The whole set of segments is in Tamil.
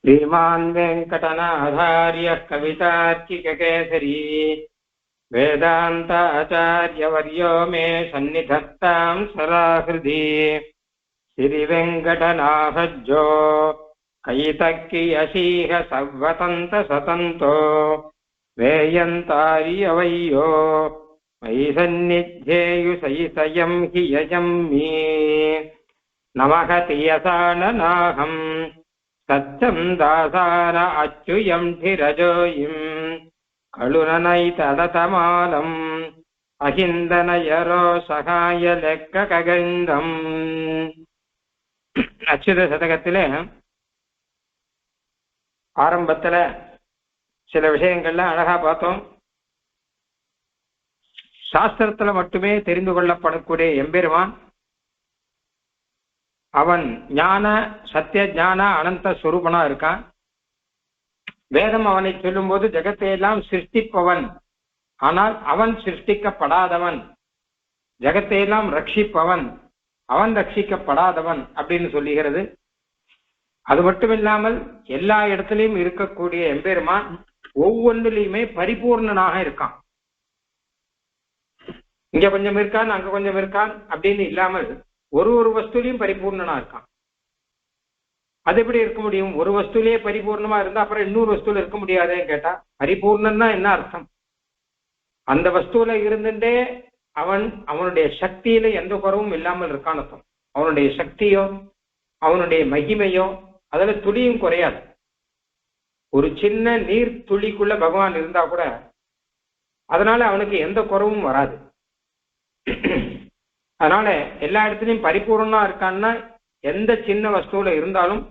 श्रीमान् वेङ्कटनाथार्यः कवितार्किककेसरी वेदान्ताचार्यवर्यो मे सन्निधत्तां सदाहृदि श्रीवेङ्कटनाथज्जो कैतक्कियसीह सर्वतन्तसतन्तो वेयन्तार्यवय्यो मयि सन्निध्येयुसैतयं हि यजं मे नमः तियसाननाहम् सत्यं दासार अच्युयं धिरजोयिं कलुननैतडतमालम् अहिन्दनयरो सहाय लेक्ककगन्दम् அச்சுத சதகத்திலே ஆரம்பத்துல சில விஷயங்கள்லாம் அழகா பார்த்தோம். சாஸ்திரத்துல மட்டுமே தெரிந்து கொள்ளப்படக்கூடிய எம்பெருமான் அவன் ஞான சத்திய ஞான அனந்த ஸ்வரூபனா இருக்கான். வேதம் அவனை சொல்லும் போது ஜெகத்தை எல்லாம் சிருஷ்டிப்பவன், ஆனால் அவன் சிருஷ்டிக்கப்படாதவன். ஜெகத்தை எல்லாம் ரட்சிப்பவன், அவன் ரட்சிக்கப்படாதவன் அப்படின்னு சொல்லுகிறது. அது மட்டும் இல்லாமல் எல்லா இடத்திலையும் இருக்கக்கூடிய எம்பெருமான் ஒவ்வொன்றிலையுமே பரிபூர்ணனாக இருக்கான். இங்க கொஞ்சம் இருக்கான் அங்க கொஞ்சம் இருக்கான் அப்படின்னு இல்லாமல் ஒரு வஸ்துலையும் பரிபூர்ணனா இருக்கான். அது எப்படி இருக்க முடியும்? ஒரு வஸ்துலயே பரிபூர்ணமா இருந்தா அப்புறம் இன்னொரு வஸ்துல இருக்க முடியாதுன்னு கேட்டா, பரிபூர்ணம்னா என்ன அர்த்தம்? அந்த வஸ்துல இருந்துட்டே அவன் அவனுடைய சக்தியில எந்த குறவும் இல்லாமல் இருக்கான் அர்த்தம். அவனுடைய சக்தியோ அவனுடைய மகிமையோ அதுல துளியும் குறையாது. ஒரு சின்ன நீர் துளிக்குள்ள பகவான் இருந்தா கூட அதனால அவனுக்கு எந்த குறவும் வராது. அதனால எல்லா இடத்துலையும் பரிபூர்ணமா இருக்கான்னா எந்த சின்ன வஸ்துல இருந்தாலும்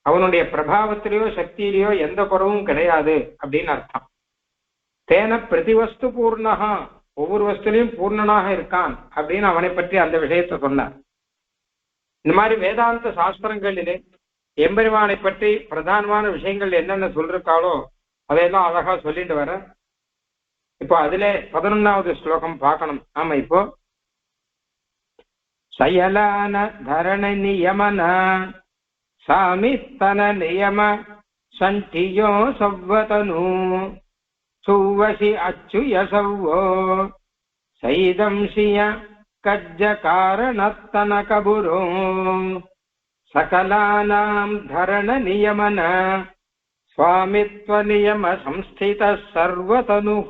அவனுடைய பிரபாவத்திலேயோ சக்தியிலேயோ எந்த குறவும் கிடையாது அப்படின்னு அர்த்தம். தேன பிரதிவஸ்து பூர்ணகா, ஒவ்வொரு வஸ்துலையும் பூர்ணனாக இருக்கான் அப்படின்னு அவனை பற்றி அந்த விஷயத்தை சொன்னார். இந்த மாதிரி வேதாந்த சாஸ்திரங்களிலே எம்பெருமானை பற்றி பிரதானமான விஷயங்கள் என்னென்ன சொல்லிருக்காளோ அதையெல்லாம் அழகா சொல்லிட்டு வர. இப்போ அதுல 11வது ஸ்லோகம் பார்க்கணும். ஆமா, இப்போ சயலான தரண நியமன சாமித்தன நியம சண்டியோ சவ்வதனு சுவசி அச்சுயசவ்வோ சைதம்சிய கஜ்ஜ காரணத்தன கபுரோ சகலானாம் தரண நியமன स्वामित्व नियम संस्थित सर्वतनुः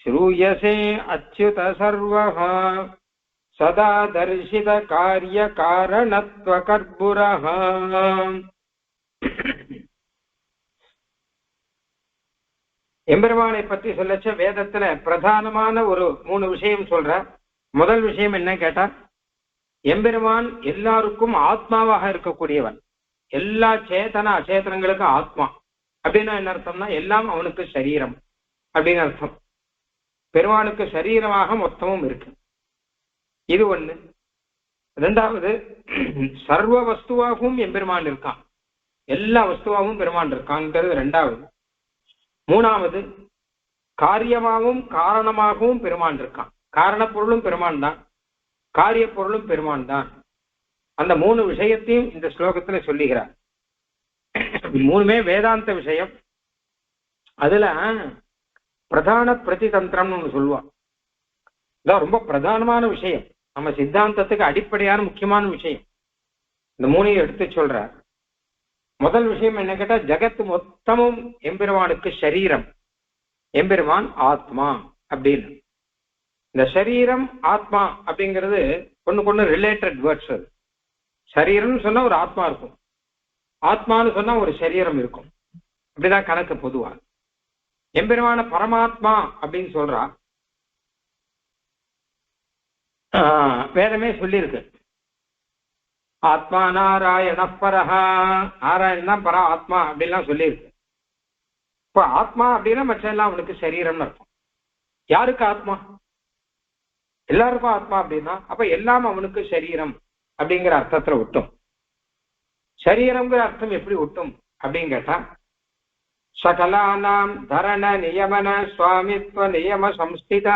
श्रूयसे अच्युत सर्वः सदा दर्शित कार्य कारणत्व कर्पूरः. எம்பெருமானை பற்றி சொல்லச்ச வேதத்துல பிரதானமான ஒரு 3 விஷயம் சொல்ற. முதல் விஷயம் என்ன கேட்டா, எம்பெருமான் எல்லாருக்கும் ஆத்மாவாக இருக்கக்கூடியவன். எல்லா சேதன அச்சேதனங்களுக்கும் ஆத்மா அப்படின்னா என்ன அர்த்தம்னா எல்லாம் அவனுக்கு சரீரம் அப்படின்னு அர்த்தம். பெருமானுக்கு சரீரமாக மொத்தமும் இருக்கு. இது ஒண்ணு. ரெண்டாவது, சர்வ வஸ்துவாகவும் எம்பெருமான் இருக்கான். எல்லா வஸ்துவாகவும் பெருமான் இருக்கான்ங்கிறது ரெண்டாவது. மூணாவது, காரியமாகவும் காரணமாகவும் பெருமான் இருக்கான். காரண பொருளும் பெருமான் தான், காரிய பொருளும் பெருமான் தான். அந்த 3 விஷயத்தையும் இந்த ஸ்லோகத்துல சொல்லுகிறார். 3மே வேதாந்த விஷயம். அதுல பிரதான பிரதிதந்திரம்னு ஒண்ணு சொல்லுவான். இதான் ரொம்ப பிரதானமான விஷயம், நம்ம சித்தாந்தத்துக்கு அடிப்படையான முக்கியமான விஷயம். இந்த 3ஐயும் எடுத்து சொல்றார். முதல் விஷயம் என்ன கேட்டா, ஜகத் மொத்தமும் எம்பெருமானுக்கு சரீரம், எம்பெருமான் ஆத்மா அப்படின்னு. இந்த சரீரம் ஆத்மா அப்படிங்கிறது ஒண்ணுக்கு ரிலேட்டட் வேர்ட்ஸ். அது சரீரம்னு சொன்னா ஒரு ஆத்மா இருக்கும், ஆத்மான்னு சொன்னா ஒரு சரீரம் இருக்கும். அப்படிதான் கணக்கு பொதுவா. எம்பெருமான பரமாத்மா அப்படின்னு சொல்றா. வேதமே சொல்லியிருக்கு, ஆத்மா நாராயண பரஹா, நாராயணன் தான் பர ஆத்மா அப்படின்லாம் சொல்லியிருக்கு. இப்ப ஆத்மா அப்படின்னா மற்ற எல்லாம் அவனுக்கு சரீரம்னு அர்த்தம். யாருக்கு ஆத்மா? எல்லாருக்கும் ஆத்மா அப்படின்னா அப்ப எல்லாம் அவனுக்கு சரீரம் அப்படிங்கிற அர்த்தத்துல விட்டும். சரீரம்ங்கிற அர்த்தம் எப்படி விட்டும் அப்படின்னு கேட்டா, சகலானாம் தரண நியமன சுவாமித்வ நியம சம்ஸ்திதா,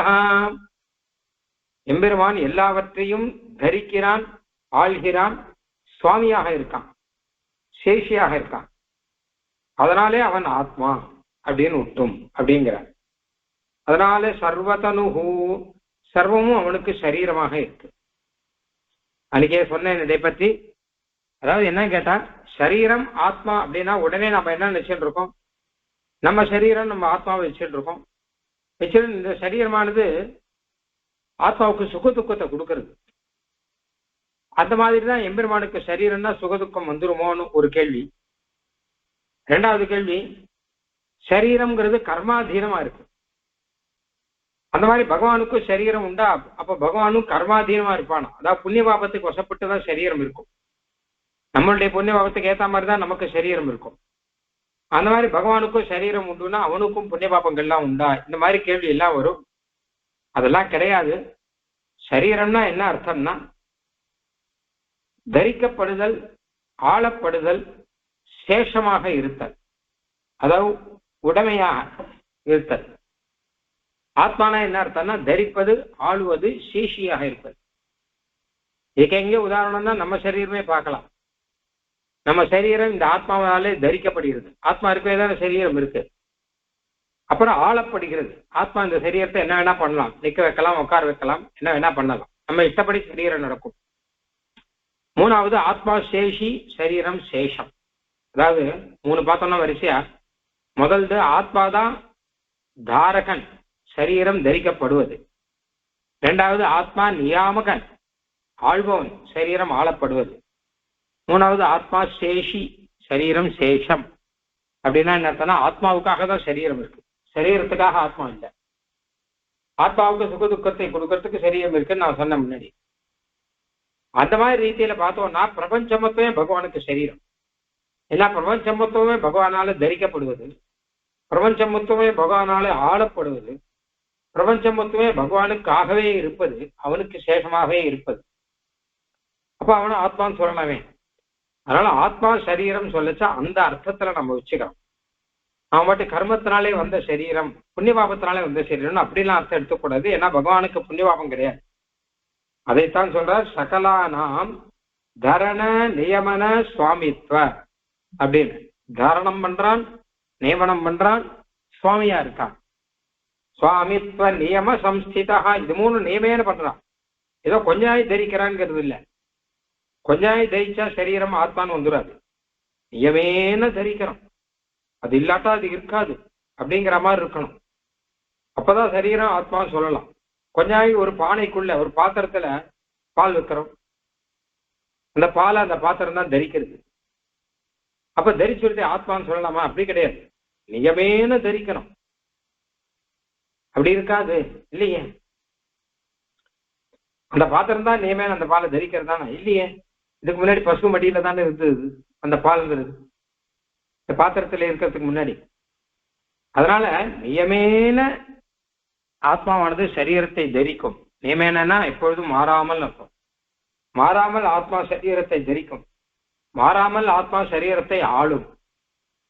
எம்பெருமான் எல்லாவற்றையும் தரிக்கிறான், ஆள்கிறான், சுவாமியாக இருக்கான், சேஷியாக இருக்கான். அதனாலே அவன் ஆத்மா அப்படின்னு விட்டும் அப்படிங்கிறார். அதனால சர்வதனுஹு, சர்வமும் அவனுக்கு சரீரமாக இருக்கு. அன்னைக்கே சொன்னேன் இதை பற்றி. அதாவது என்ன கேட்டா, சரீரம் ஆத்மா அப்படின்னா உடனே நம்ம என்ன நினைச்சுட்டு இருக்கோம், நம்ம சரீரம் நம்ம ஆத்மாவை வச்சுட்டு இருக்கோம். வச்சுட்டு இந்த சரீரமானது ஆத்மாவுக்கு சுக துக்கத்தை கொடுக்கறது. அந்த மாதிரிதான் எம்பெருமானுக்கு சரீரம்னா சுகதுக்கம் வந்துருமோன்னு ஒரு கேள்வி. ரெண்டாவது கேள்வி, சரீரம்ங்கிறது கர்மாதீனமா இருக்கு. அந்த மாதிரி பகவானுக்கும் சரீரம் உண்டா? அப்ப பகவானும் கர்மாதீனமா இருப்பானா? அதாவது புண்ணிய பாபத்துக்கு வசப்பட்டுதான் சரீரம் இருக்கும். நம்மளுடைய புண்ணிய பாபத்துக்கு ஏத்த மாதிரிதான் நமக்கு சரீரம் இருக்கும். அந்த மாதிரி பகவானுக்கும் சரீரம் உண்டுன்னா அவனுக்கும் புண்ணிய பாபங்கள்லாம் உண்டா? இந்த மாதிரி கேள்வி எல்லாம் வரும். அதெல்லாம் கிடையாது. சரீரம்னா என்ன அர்த்தம்னா, தரிக்கப்படுதல், ஆளப்படுதல், சேஷமாக இருத்தல், அதாவது உடமையாக இருத்தல். ஆத்மானா என்ன அர்த்தம்னா, தரிப்பது, ஆளுவது, சேஷியாக இருப்பது. இதுக்கு எங்கே உதாரணம் தான் நம்ம சரீரமே பார்க்கலாம். நம்ம சரீரம் இந்த ஆத்மாவாலே தரிக்கப்படுகிறது. ஆத்மா இருக்கவே தானே சரீரம் இருக்கு. அப்புறம் ஆளப்படுகிறது. ஆத்மா இந்த சரீரத்தை என்ன வேணா பண்ணலாம், நிக்க வைக்கலாம், உட்கார வைக்கலாம், என்ன வேணா பண்ணலாம். நம்ம இஷ்டப்படி சரீரம் நடக்கும். மூணாவது ஆத்மா சேஷி, சரீரம் சேஷம். அதாவது மூணு பார்த்தோம்னா வரிசையா, முதல்து ஆத்மாதான் தாரகன், சரீரம் தரிக்கப்படுவது. இரண்டாவது ஆத்மா நியாமகன், ஆள்பவன், சரீரம் ஆளப்படுவது. மூணாவது ஆத்மா சேஷி, சரீரம் சேஷம். அப்படின்னா என்ன அர்த்தம்னா, ஆத்மாவுக்காக தான் சரீரம் இருக்கு, சரீரத்துக்காக ஆத்மா இல்லை. ஆத்மாவுக்கு சுக துக்கத்தை கொடுக்கறதுக்கு சரீரம் இருக்குன்னு நான் சொன்ன முன்னாடி. அந்த மாதிரி ரீதியில பார்த்தோம்னா பிரபஞ்ச மொத்தமே பகவானுக்கு சரீரம். ஏன்னா பிரபஞ்ச மொத்தமே பகவானால தரிக்கப்படுவது, பிரபஞ்ச மொத்தமே பகவானால ஆளப்படுவது, பிரபஞ்ச மொத்தமே பகவானுக்காகவே இருப்பது, அவனுக்கு சேஷமாகவே இருப்பது. அப்ப அவனை ஆத்மான்னு சொல்லலாமே. அதனால ஆத்மா சரீரம் சொல்லச்சா அந்த அர்த்தத்துல நம்ம வச்சுக்கிறோம். அவன் மட்டும் கர்மத்தினாலே வந்த சரீரம், புண்ணிய பாபத்தினாலே வந்த சரீரம் அப்படிலாம் அர்த்தம் எடுத்துக்கூடாது. ஏன்னா பகவானுக்கு புண்ணிய பாபம் கிடையாது. அதைத்தான் சொல்றார், சகலானாம் தரண நியமன சுவாமித்வ அப்படின்னு. தாரணம் பண்றான், நியமனம் பண்றான், சுவாமியா இருக்கான். சுவாமித்வ நியம சம்ஸ்திதா, இது மூணு நியமேன பண்றான். ஏதோ கொஞ்ச நாள் தரிக்கிறான்ங்கிறது இல்லை. கொஞ்ச நாள் தரிச்சா சரீரம் ஆத்மான்னு வந்துடாது. நியமேன தரிக்கிறோம். அது இல்லாட்டா அது இருக்காது அப்படிங்கிற மாதிரி இருக்கணும். அப்பதான் சரீரம் ஆத்மான்னு சொல்லலாம். கொஞ்ச நாள் ஒரு பானைக்குள்ள, ஒரு பாத்திரத்துல பால் வைக்கிறோம். அந்த பாலை அந்த பாத்திரம் தான் தரிக்கிறது. அப்ப தரிச்சுடுறது ஆத்மான்னு சொல்லலாமா? அப்படி கிடையாது. நியமேன தரிக்கணும். அப்படி இருக்காது இல்லையே. அந்த பாத்திரம் தான் நியமேன அந்த பாலை தரிக்கிறது தானே இல்லையே. இதுக்கு முன்னாடி பசு மடியில தானே இருந்தது அந்த பால்ங்கிறது, இந்த பாத்திரத்துல இருக்கிறதுக்கு முன்னாடி. அதனால நியமேன ஆத்மாவானது சரீரத்தை தரிக்கும். நியமேனா எப்பொழுதும் மாறாமல் இருக்கும். மாறாமல் ஆத்மா சரீரத்தை தரிக்கும். மாறாமல் ஆத்மா சரீரத்தை ஆளும்.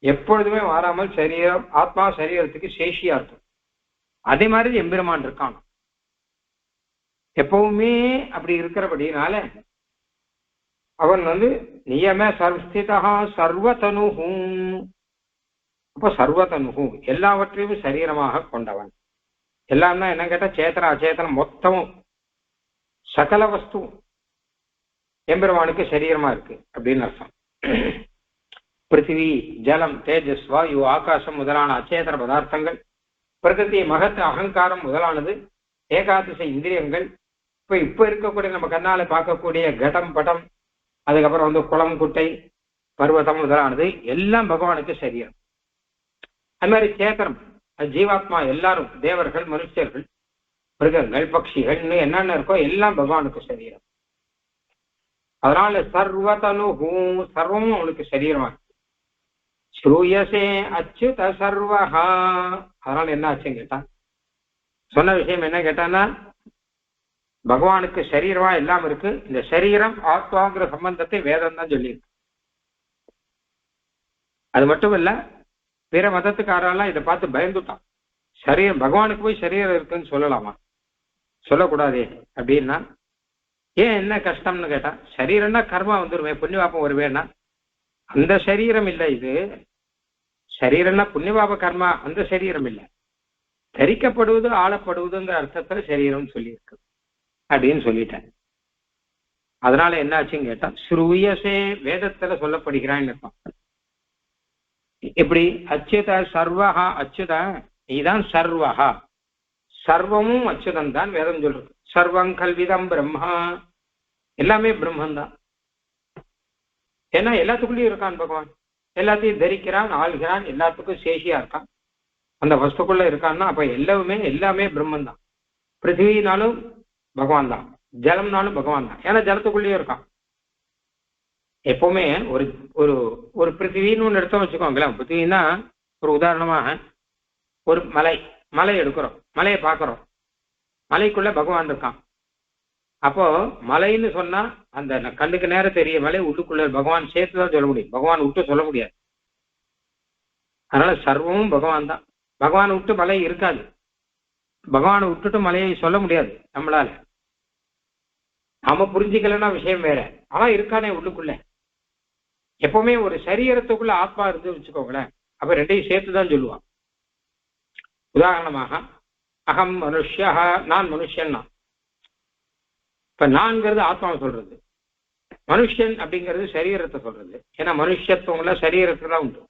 எப்பொழுதுமே மாறாமல் சரீரம், ஆத்மா சரீரத்துக்கு சேஷியா இருக்கும். அதே மாதிரி எம்பெருமான் இருக்கான் எப்பவுமே. அப்படி இருக்கிறபடினால அவன் நியம சர்வஸ்திதா சர்வதனுஹு. அப்ப சர்வதனுஹு எல்லாவற்றையும் சரீரமாக கொண்டவன். எல்லாம்னா என்ன கேட்டா, சேத்தன அச்சேதனம் மொத்தமும் சகல வஸ்து எம்பெருமானுக்கு சரீரமா இருக்கு அப்படின்னு அர்த்தம். பிருத்திவி, ஜலம், தேஜஸ், வாயு, ஆகாசம் முதலான அச்சேதன பதார்த்தங்கள், பிரகிருதி, மகத், அகங்காரம் முதலானது, ஏகாதச இந்திரியங்கள், இப்ப இருக்கக்கூடிய நம்ம கண்ணால பார்க்கக்கூடிய கடம், படம், அதுக்கப்புறம் குளம், குட்டை, பர்வதம் முதலானது எல்லாம் பகவானுக்கு சரீரம். அது மாதிரி சேத்திரம், ஜீவாத்மா எல்லாரும், தேவர்கள், மனுஷர்கள், மிருகங்கள், பட்சிகள், என்னென்ன இருக்கோ எல்லாம் பகவானுக்கு சரீரம். அதனால சர்வதனுஹு, சர்வமும் அவனுக்கு சரீரமா இருக்கு. ஸ்ரூயசே அச்சுத சர்வஹா. அதனால என்ன ஆச்சுன்னு கேட்டா, சொன்ன விஷயம் என்ன கேட்டான்னா, பகவானுக்கு சரீரமா எல்லாம் இருக்கு. இந்த சரீரம் ஆத்மாங்கிற சம்பந்தத்தை வேதம் தான் சொல்லியிருக்கு. அது மட்டும் இல்ல, பிற மதத்துக்காரெல்லாம் இதை பார்த்து பயந்துட்டான். சரீரம், பகவானுக்கு போய் சரீரம் இருக்குன்னு சொல்லலாமா? சொல்லக்கூடாதே அப்படின்னா, ஏன் என்ன கஷ்டம்னு கேட்டா, சரீரம்னா கர்மா வந்துருவேன், புண்ணிய பாப்பம் வருவேன்னா, அந்த சரீரம் இல்லை இது. சரீரம்னா புண்ணியபாப கர்மா அந்த சரீரம் இல்லை, தரிக்கப்படுவது ஆளப்படுவதுங்கிற அர்த்தத்துல சரீரம் சொல்லியிருக்கு அப்படின்னு சொல்லிட்டேன். அதனால என்ன ஆச்சுன்னு கேட்டா ஸ்ரூயசே வேதத்துல சொல்லப்படுகிறான்னு இருப்பான். எப்படி அச்சுத சர்வஹா, அச்சுத நீதான் சர்வஹா, சர்வமும் அச்சுதன் தான் வேதம் சொல்றது. சர்வம் கல்விதம் பிரம்மா, எல்லாமே பிரம்மன் தான். ஏன்னா எல்லாத்துக்குள்ளயும் இருக்கான் பகவான், எல்லாத்தையும் தரிக்கிறான், ஆள்கிறான், எல்லாத்துக்கும் சேஷியா இருக்கான், அந்த வஸ்துக்குள்ள இருக்கான்னா அப்ப எல்லாமே பிரம்மன் தான். பிருத்திவினாலும் பகவான் தான், ஜலம்னாலும் பகவான் தான், ஏன்னா ஜலத்துக்குள்ளேயும் இருக்கான். எப்பவுமே ஒரு ஒரு ஒரு பிருத்திவின்னு ஒன்று எடுத்தோம் வச்சுக்கோங்களேன். பிருத்திவின்னா ஒரு உதாரணமாக ஒரு மலை எடுக்கிறோம், மலையை பார்க்கிறோம், மலைக்குள்ள பகவான் இருக்கான். அப்போ மலைன்னு சொன்னா அந்த கண்ணுக்கு நேரம் தெரிய மலை உள்ளுக்குள்ள பகவான் சேர்த்துதான் சொல்ல முடியும், பகவான் விட்டு சொல்ல முடியாது. அதனால சர்வமும் பகவான் தான். பகவான் விட்டு மலை இருக்காது, பகவானை விட்டுட்டு மலையை சொல்ல முடியாது நம்மளால. நாம புரிஞ்சுக்கலன்னா விஷயம் வேற, ஆனா இருக்கானே உள்ளுக்குள்ள. எப்பவுமே ஒரு சரீரத்துக்குள்ள ஆத்மா இருந்து வச்சுக்கோங்களேன், அப்ப ரெண்டையும் சேர்த்துதான் சொல்லுவான். உதாரணமாக அகம் மனுஷ்யா, நான் மனுஷன் தான். இப்ப நான்கிறது ஆத்மாவை சொல்றது, மனுஷன் அப்படிங்கிறது சரீரத்தை சொல்றது. ஏன்னா மனுஷத்துவங்கள சரீரத்துக்கு தான் உண்டு.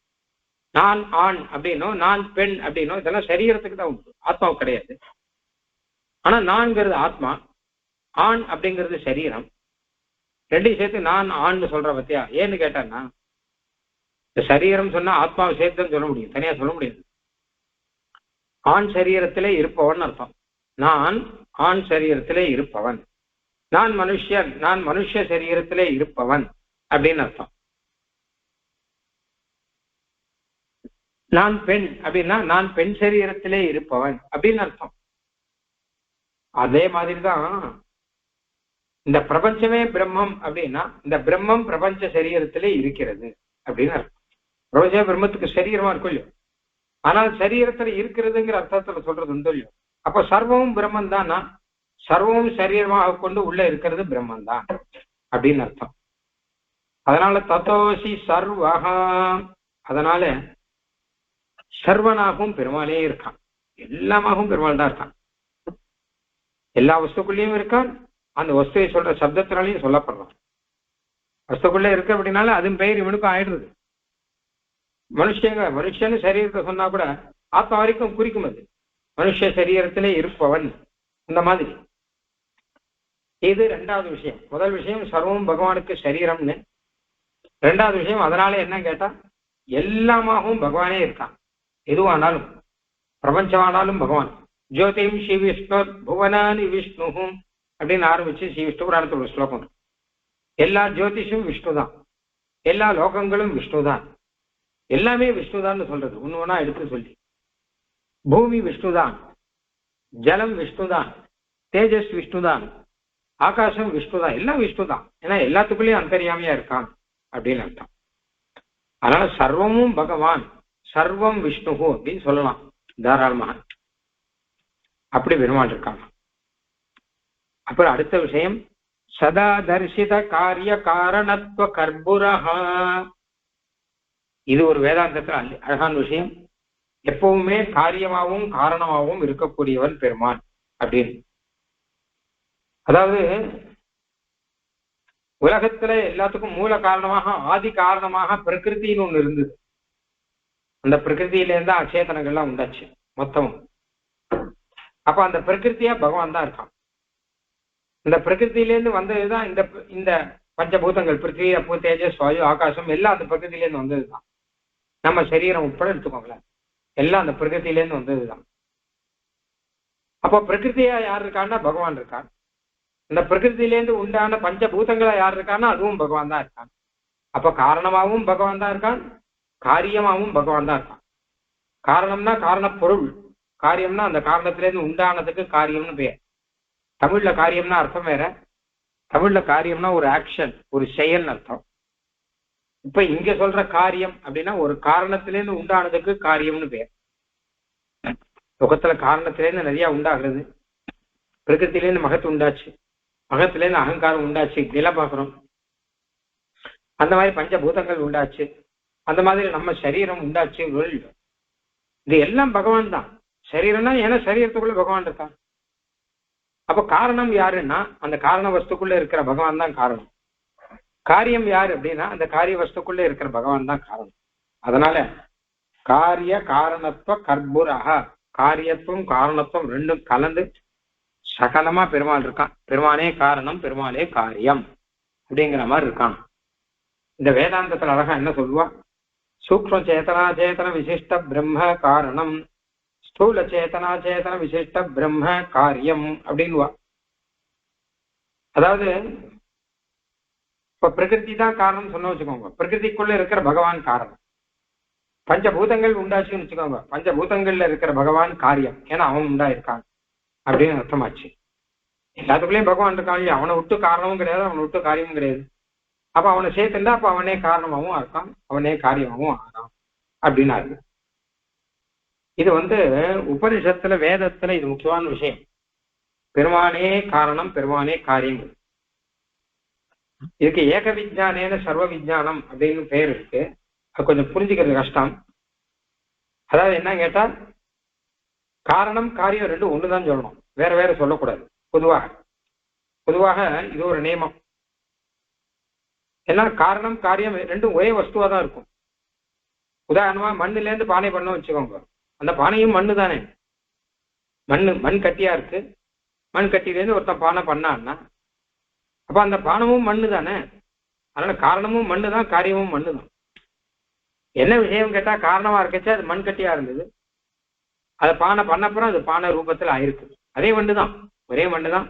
நான் ஆண் அப்படின்னும் நான் பெண் அப்படின்னும் இதெல்லாம் சரீரத்துக்கு தான் உண்டு, ஆத்மாவுக்கு கிடையாது. ஆனா நான்கிறது ஆத்மா, ஆண் அப்படிங்கிறது சரீரம், ரெண்டையும் சேர்த்து நான் ஆண்னு சொல்ற பத்தியா. ஏன்னு கேட்டான்னா இந்த சரீரம் சொன்னா ஆத்மாவை சேர்த்துன்னு சொல்ல முடியும், தனியா சொல்ல முடியாது. ஆண் சரீரத்திலே இருப்பவன் அர்த்தம். நான் ஆண் சரீரத்திலே இருப்பவன், நான் மனுஷன், நான் மனுஷ சரீரத்திலே இருப்பவன் அப்படின்னு அர்த்தம். நான் பெண் அப்படின்னா நான் பெண் சரீரத்திலே இருப்பவன் அப்படின்னு அர்த்தம். அதே மாதிரிதான் இந்த பிரபஞ்சமே பிரம்மம் அப்படின்னா இந்த பிரம்மம் பிரபஞ்ச சரீரத்திலே இருக்கிறது அப்படின்னு அர்த்தம். பிரபஞ்சமே பிரம்மத்துக்கு சரீரமா இருக்கும் இல்லையோ, ஆனால் சரீரத்துல இருக்கிறதுங்கிற அர்த்தத்துல சொல்றது உண்டு இல்லையோ. அப்ப சர்வமும் பிரம்மன் தானா, சர்வமும் சரீரமாக கொண்டு உள்ள இருக்கிறது பிரம்மன் தான் அப்படின்னு அர்த்தம். அதனால தத்தோசி சர்வஹா, அதனால சர்வனாகவும் பெருமாளே இருக்கான், எல்லாமாகவும் பெருமாள் தான் இருக்கான். எல்லா வஸ்துக்குள்ளேயும் இருக்கான், அந்த வஸ்துவை சொல்ற சப்தத்தினாலையும் சொல்லப்படுறான். வஸ்துக்குள்ளே இருக்கு அப்படின்னால அதுவும் பெயர் இவனுக்கும் ஆயிடுறது. மனுஷன்னு சரீரத்தை சொன்னா கூட ஆத்மா வரைக்கும் குறிக்கும் அது, மனுஷ சரீரத்திலே இருப்பவன் இந்த மாதிரி. இது ரெண்டாவது விஷயம். முதல் விஷயம் சர்வம் பகவானுக்கு சரீரம்னு. ரெண்டாவது விஷயம் அதனால என்ன கேட்டா எல்லாமாகவும் பகவானே இருக்கான். எதுவானாலும் பிரபஞ்சமானாலும் பகவான். ஜோதிம் ஸ்ரீ விஷ்ணு புவனானி விஷ்ணு அப்படின்னு ஆரம்பிச்சு ஸ்ரீ விஷ்ணு புராணத்தோட ஸ்லோகம். எல்லா ஜோதிஷும் விஷ்ணு தான், எல்லா லோகங்களும் விஷ்ணு தான், எல்லாமே விஷ்ணுதான்னு சொல்றது ஒண்ணு ஒண்ணா எடுத்து சொல்லி. பூமி விஷ்ணுதான், ஜலம் விஷ்ணுதான், தேஜஸ் விஷ்ணுதான், ஆகாசம் விஷ்ணுதான், எல்லாம் விஷ்ணுதான். ஏன்னா எல்லாத்துக்குள்ளேயும் அந்தர்யாமியா இருக்கான் அப்படின்னு அர்த்தம். அதனால சர்வமும் பகவான், சர்வம் விஷ்ணு அப்படின்னு சொல்லலாம் தாராளமாக. அப்படி பெருமாள் இருக்காங்க. அப்புறம் அடுத்த விஷயம் சதா தரிசித காரிய காரணத்துவ கர்ப்புரஹா. இது ஒரு வேதாந்தத்துல அழகான விஷயம். எப்பவுமே காரியமாகவும் காரணமாகவும் இருக்கக்கூடியவன் பெருமான் அப்படின்னு. அதாவது உலகத்துல எல்லாத்துக்கும் மூல காரணமாக ஆதி காரணமாக பிரகிருத்தின்னு ஒண்ணு இருந்தது. அந்த பிரகிருத்தியிலேருந்து அச்சேதனங்கள்லாம் உண்டாச்சு மொத்தமும். அப்ப அந்த பிரகிருத்தியா பகவான் தான் இருக்கான். இந்த பிரகிருத்திலேருந்து வந்ததுதான் இந்த இந்த பஞ்சபூதங்கள், பிருத்திவி அப்பு தேஜஸ் வாயு ஆகாசம் எல்லாம் அந்த பிரகிருத்திலேருந்து வந்ததுதான். நம்ம சரீரம் உட்பட எடுத்துக்கோங்களேன், எல்லாம் அந்த பிரகிருத்திலேருந்து வந்ததுதான். அப்போ பிரகிருத்தியா யார் இருக்கான்னா பகவான் இருக்கான். இந்த பிரகிருத்திலேருந்து உண்டான பஞ்சபூதங்களா யார் இருக்கான்னா அதுவும் பகவான் தான் இருக்கான். அப்ப காரணமாகவும் பகவான் தான் இருக்கான், காரியமாகவும் பகவான் தான் இருக்கான். காரணம்னா காரண பொருள், காரியம்னா அந்த காரணத்திலேருந்து உண்டானதுக்கு காரியம்னு பேர். தமிழ்ல காரியம்னா அர்த்தம் வேற, தமிழ்ல காரியம்னா ஒரு ஆக்ஷன், ஒரு செயல் அர்த்தம். இப்ப இங்க சொல்ற காரியம் அப்படின்னா ஒரு காரணத்திலேருந்து உண்டானதுக்கு காரியம்னு பேர். லோகத்துல காரணத்திலேருந்து நிறைய உண்டாகிறது. பிரகிருத்திலேருந்து மகத்து உண்டாச்சு, மகத்திலேருந்து அகங்காரம் உண்டாச்சு, இதெல்லாம் பாக்குறோம். அந்த மாதிரி பஞ்சபூதங்கள் உண்டாச்சு, அந்த மாதிரி நம்ம சரீரம் உண்டாச்சு. இது எல்லாம் பகவான் தான். சரீரம்னா ஏன்னா சரீரத்துக்குள்ள பகவான் இருக்கான். அப்ப காரணம் யாருன்னா அந்த காரண வஸ்துக்குள்ள இருக்கிற பகவான் தான் காரணம். காரியம் யாரு அப்படின்னா அந்த காரிய வஸ்துக்குள்ள இருக்கிற பகவான் தான் காரணம். அதனால காரிய காரணத்துவ கர்ப்புரஹா, காரியத்துவம் காரணத்துவம் ரெண்டும் கலந்து சகலமா பெருமாள் இருக்கான். பெருமானே காரணம், பெருமானே காரியம் அப்படிங்கிற மாதிரி இருக்கான். இந்த வேதாந்தத்துல அழகா என்ன சொல்லுவா, சூக்ஷ்ம சேதனா சேதன விசிஷ்ட பிரம்ம காரணம், ஸ்தூல சேதனா சேதன விசிஷ்ட பிரம்ம காரியம் அப்படின்வா. அதாவது இப்ப பிரகிருதி தான் காரணம் சொன்ன வச்சுக்கோங்க, பிரகிருதிக்குள்ள இருக்கிற பகவான் காரணம். பஞ்சபூதங்கள் உண்டாச்சுன்னு வச்சுக்கோங்க, பஞ்சபூதங்கள்ல இருக்கிற பகவான் காரியம், ஏன்னா அவன் உண்டாயிருக்கான் அப்படின்னு அர்த்தமாச்சு. எல்லாத்துக்குள்ளேயும் பகவான் இருக்கான், அவனை விட்டு காரணமும் கிடையாது, அவனை விட்டு காரியமும் கிடையாது. அப்ப அவனை சேர்த்துண்டா அப்ப அவனே காரணமாகவும் இருக்கான், அவனே காரியமாகவும் ஆகான் அப்படின்னா இருக்கு. இது உபனிஷத்துல வேதத்துல இது முக்கியமான விஷயம். பெருமானே காரணம், பெருமானே காரியங்கள். இதுக்கு ஏக விஜானேன சர்வ விஜானம் அப்படின்னு பெயர் இருக்கு. அது கொஞ்சம் புரிஞ்சுக்கிறது கஷ்டம். அதாவது என்ன கேட்டா, காரணம் காரியம் ரெண்டும் ஒண்ணுதான் சொல்லணும், வேற வேற சொல்லக்கூடாது. பொதுவாக இது ஒரு நியமம். ஏன்னா காரணம் காரியம் ரெண்டும் ஒரே வஸ்துவா தான் இருக்கும். உதாரணமா மண்ணுல இருந்து பானை பண்ண வச்சுக்கோங்க, அந்த பானையும் மண்ணு தானே. மண் கட்டியா இருக்கு, மண் கட்டிலேருந்து ஒருத்தன் பானை பண்ணான்னா அப்ப அந்த பானமும் மண்ணு தானே. அதனால காரணமும் மண்ணு தான், காரியமும் மண்ணு தான். என்ன விஷயம் கேட்டா, காரணமா இருக்கச்சு அது மண் கட்டியா இருந்தது, அதை பானை பண்ணப்புறம் அது பானை ரூபத்துல ஆயிருக்கு. அதே மண்ணு தான், ஒரே மண்ணு தான்.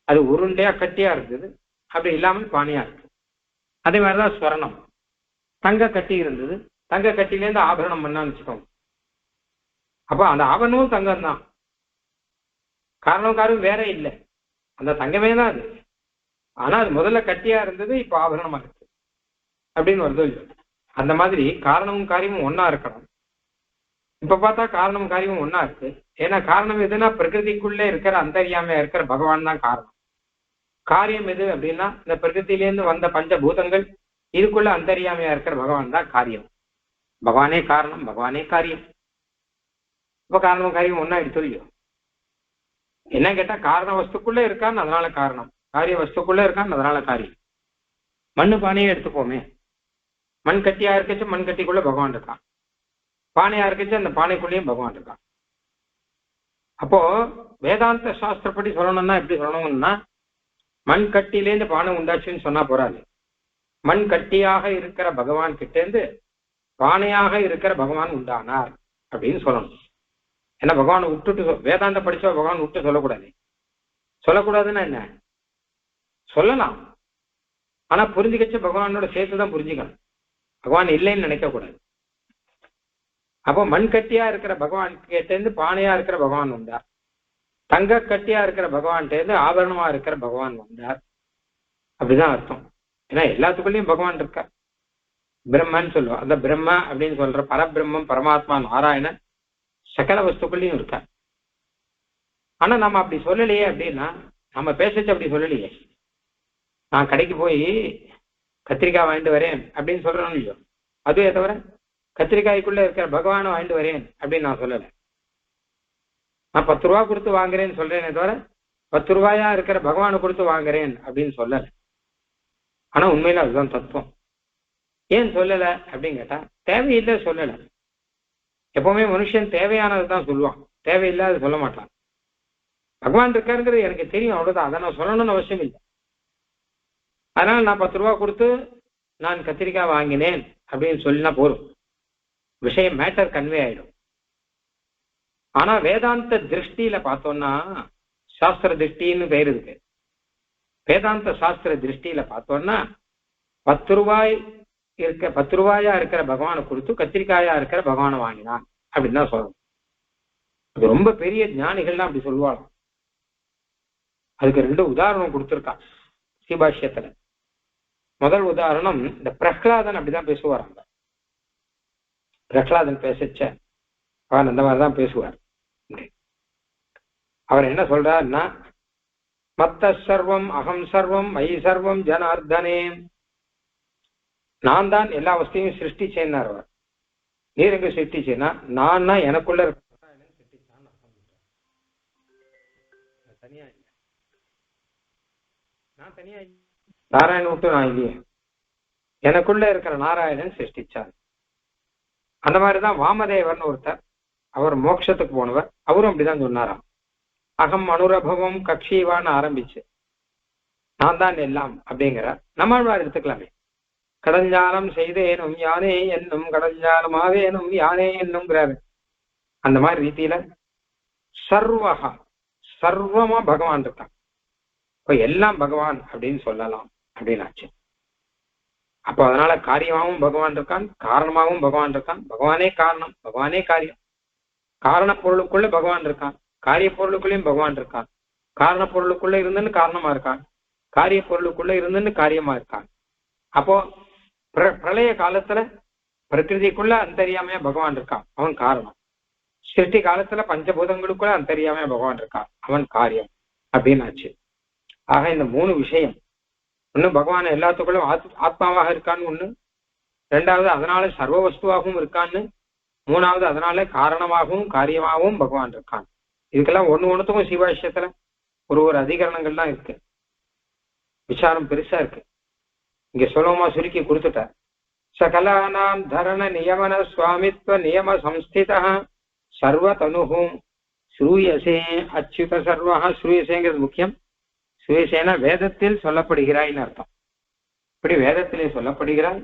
அது உருண்டையா கட்டியா இருந்தது, அப்படி இல்லாமல் பானையா இருக்கு. அதே மாதிரிதான் ஸ்வர்ணம், தங்க கட்டி இருந்தது, தங்க கட்டிலேருந்து ஆபரணம் பண்ணான்னு வச்சுக்கோங்க. அப்ப அந்த ஆபரணமும் தங்கம் தான், காரணம் வேற இல்லை, அந்த தங்கமே தான் அது. ஆனா அது முதல்ல கட்டியா இருந்தது, இப்ப ஆபரணமா இருக்கு அப்படின்னு வருது. அந்த மாதிரி காரணமும் காரியமும் ஒன்னா இருக்கணும். இப்ப பார்த்தா காரணமும் காரியமும் ஒன்னா இருக்கு. ஏன்னா காரணம் எதுனா பிரகிருதிக்குள்ளே இருக்கிற அந்தர்யாமையா இருக்கிற பகவான் தான் காரணம். காரியம் எது அப்படின்னா இந்த பிரகிருத்திலேருந்து வந்த பஞ்சபூதங்கள், இதுக்குள்ள அந்தர்யாமையா இருக்கிற பகவான் தான் காரியம். பகவானே காரணம், பகவானே காரியம். இப்ப காரணமும் காரியம் ஒன்னா எடுத்துலையோ. என்ன கேட்டா, காரண வஸ்துக்குள்ள இருக்கான்னு அதனால காரணம், காரிய வஸ்துக்குள்ள இருக்கான்னு அதனால காரியம். மண்ணு பானையே எடுத்துப்போமே, மண் கட்டியா இருக்கச்சு மண் கட்டிக்குள்ள பகவான் இருக்கான், பானையா இருக்கச்சு அந்த பானைக்குள்ளேயும் பகவான் இருக்கான். அப்போ வேதாந்த சாஸ்திரப்படி சொல்லணும்னா எப்படி சொல்லணும்னா, மண் கட்டிலேருந்து பானை உண்டாச்சுன்னு சொன்னா போறாது. மண் கட்டியாக இருக்கிற பகவான் கிட்டேருந்து பானையாக இருக்கிற பகவான் உண்டானார் அப்படின்னு சொல்லணும். ஏன்னா பகவானை விட்டுட்டு வேதாந்த படிச்சா பகவான் விட்டு சொல்லக்கூடாது. சொல்லக்கூடாதுன்னா என்ன, சொல்லலாம், ஆனா புரிஞ்சுக்கச்சு பகவானோட சேர்த்துதான் புரிஞ்சுக்கணும். பகவான் இல்லைன்னு நினைக்க கூடாது. அப்போ மண் கட்டியா இருக்கிற பகவான் கிட்டேருந்து பானையா இருக்கிற பகவான் வந்தார், தங்க கட்டியா இருக்கிற பகவான்கிட்டேருந்து ஆபரணமா இருக்கிற பகவான் வந்தார், அப்படிதான் அர்த்தம். ஏன்னா எல்லாத்துக்குள்ளேயும் பகவான் இருக்கார். பிரம்மன்னு சொல்லுவோம், அந்த பிரம்ம அப்படின்னு சொல்ற பரபிரம்மம் பரமாத்மா நாராயணன் சகல வஸ்துக்குள்ளேயும் இருக்கார். ஆனா நம்ம அப்படி சொல்லலையே. அப்படின்னா நம்ம பேசச்சு அப்படி சொல்லலையே. நான் கடைக்கு போய் கத்திரிக்காய் வாங்கிட்டு வரேன் அப்படின்னு சொல்றேன் இல்லையோ, அதுவே தவிர கத்திரிக்காய்க்குள்ள இருக்கிற பகவானை வாங்கிட்டு வரேன் அப்படின்னு நான் சொல்லலை. நான் 10 ரூபா கொடுத்து வாங்குறேன்னு சொல்றேனே தவிர 10 ரூபாயா இருக்கிற பகவானை கொடுத்து வாங்குறேன் அப்படின்னு சொல்லலை. ஆனா உண்மையில அதுதான் தத்துவம். ஏன் சொல்லல அப்படின்னு கேட்டா, தேவையில்லை சொல்லலை. எப்பவுமே மனுஷன் தேவையானதுதான் சொல்லுவான், தேவையில்லாத சொல்ல மாட்டான். பகவான் இருக்காருங்கிறது எனக்கு தெரியும், அவ்வளவுதான். அதை நான் சொல்லணும்னு அவசியம் இல்லை. அதனால நான் 10 ரூபா கொடுத்து நான் கத்திரிக்காய் வாங்கினேன் அப்படின்னு சொல்லினா போதும், விஷயம் மேட்டர் கன்வே ஆயிடும். ஆனா வேதாந்த திருஷ்டியில பார்த்தோம்னா, சாஸ்திர திருஷ்டின்னு பேர் இருக்கு. வேதாந்த சாஸ்திர திருஷ்டியில பார்த்தோம்னா 10 ரூபாய் 10 ரூபாயா இருக்கிற பகவானை கொடுத்து கத்திரிக்காயா இருக்கிற பகவானை வாங்கினான் அப்படின்னு தான் சொல்லணும். அது ரொம்ப பெரிய ஞானிகள்லாம் அப்படி சொல்லுவாங்க. அதுக்கு 2 உதாரணம் கொடுத்துருக்கான் ஸ்ரீபாஷ்யத்துல. முதல் உதாரணம், இந்த பிரஹ்லாதன் அப்படிதான் பேசுவாராங்க. பிரஹ்லாதன் பேசச்ச அவர் அந்த மாதிரிதான் பேசுவார். அவர் என்ன சொல்றாருன்னா, மத்த சர்வம் அகம் சர்வம் மை சர்வம் ஜனார்தனே, நான் தான் எல்லா வஸ்தையும் சிருஷ்டிச்சேன்னார் அவர். நீர் எங்க சிருஷ்டிச்சேன்னா நான் எனக்குள்ள சிருஷ்டிச்சான்னு தனியா இல்லை, நான் தனியா நாராயணன் விட்டு நான் இல்லையே, எனக்குள்ள இருக்கிற நாராயணன் சிருஷ்டிச்சார். அந்த மாதிரிதான் வாமதேவன் ஒருத்தர், அவர் மோட்சத்துக்கு போனவர், அவரும் அப்படிதான் சொன்னாராம். அகம் அனுரபவம் கக்ஷிவான்னு ஆரம்பிச்சு நான் தான் எல்லாம் அப்படிங்கிறார். நம்மாழ்வார் எடுத்துக்கலாமே, கடஞ்சாலம் செய்தேனும் யானே என்னும் கடஞ்சாலமாவேனும் யானே என்னும்ங்கிறாரு. அந்த மாதிரி ரீதியில சர்வகா சர்வமா பகவான் இருக்கான். இப்ப எல்லாம் பகவான் அப்படின்னு சொல்லலாம் அப்படின்னாச்சு. அப்போ அதனால காரியமாகவும் பகவான் இருக்கான், காரணமாகவும் பகவான் இருக்கான். பகவானே காரணம், பகவானே காரியம். காரண பொருளுக்குள்ள பகவான் இருக்கான், காரிய பொருளுக்குள்ளேயும் பகவான் இருக்கான். காரண பொருளுக்குள்ள இருந்துன்னு காரணமா இருக்கான், காரிய பொருளுக்குள்ள இருந்துன்னு காரியமா இருக்கான். அப்போ பிரளய காலத்துல பிரகிருதிக்குள்ள அந்தரியாமையா பகவான் இருக்கான், அவன் காரணம். சிருஷ்டி காலத்துல பஞ்சபூதங்களுக்குள்ள அந்தரியாமையா பகவான் இருக்கான், அவன் காரியம் அப்படின்னு ஆச்சு. ஆக இந்த மூணு விஷயம், ஒண்ணு பகவான் எல்லாத்துக்குள்ளும் ஆத்மாவாக இருக்கான்னு ஒண்ணு, ரெண்டாவது அதனால சர்வ வஸ்துவாகவும் இருக்கான்னு, மூணாவது அதனால காரணமாகவும் காரியமாகவும் பகவான் இருக்கான். இதுக்கெல்லாம் ஒண்ணுத்துக்கும் சிவாஷ்யத்துல ஒரு அதிகரணங்கள்லாம் இருக்கு, விசாரம் பெருசா இருக்கு. இங்க சுலபமா சுருக்கி கொடுத்துட்டார். சகலானாம் தரண நியமன சுவாமித்வ நியம சம்ஸ்தித சர்வ தனுகும் ஸ்ரூயசே அச்சுத சர்வா. ஸ்ரூயசேங்கிறது முக்கியம். ஸ்ரூயசேனா வேதத்தில் சொல்லப்படுகிறாய்னு அர்த்தம். இப்படி வேதத்திலே சொல்லப்படுகிறாய்.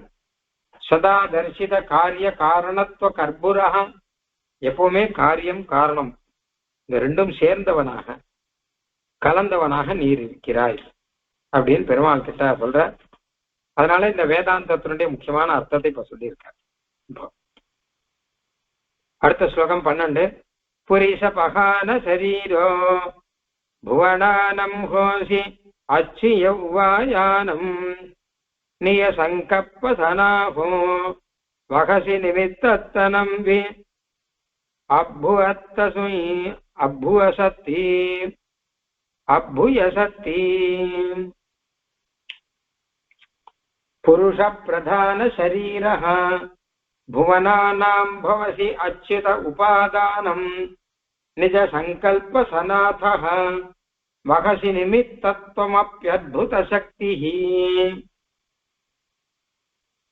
சதா தரிசித காரிய காரணத்துவ கர்ப்புரா, எப்பவுமே காரியம் காரணம் இந்த ரெண்டும் சேர்ந்தவனாக கலந்தவனாக நீர் இருக்கிறாய் அப்படின்னு பெருமாள் கிட்ட சொல்ற. அதனால இந்த வேதாந்தத்தினுடைய முக்கியமான அர்த்தத்தை இப்ப சொல்லியிருக்காரு. அடுத்த ஸ்லோகம் 12. புரிஷ பகான சரீரோ புவனானம் ஹோசி அச்சி யௌவாயானம் நிய சங்கப்ப சனாஹோ வகசி நிமித்தத்தனம் வி அப்புவத்தசுய் அப்புவசத்தி அப்புயசத்தி. புருஷ பிரதான சரீரஹ புவனானாம் பவசி அச்சுத உபாதானம் நிஜ சங்கல்ப சநாதஹ வகசி நிமித்தத்வமப்யத்புத சக்திஹி.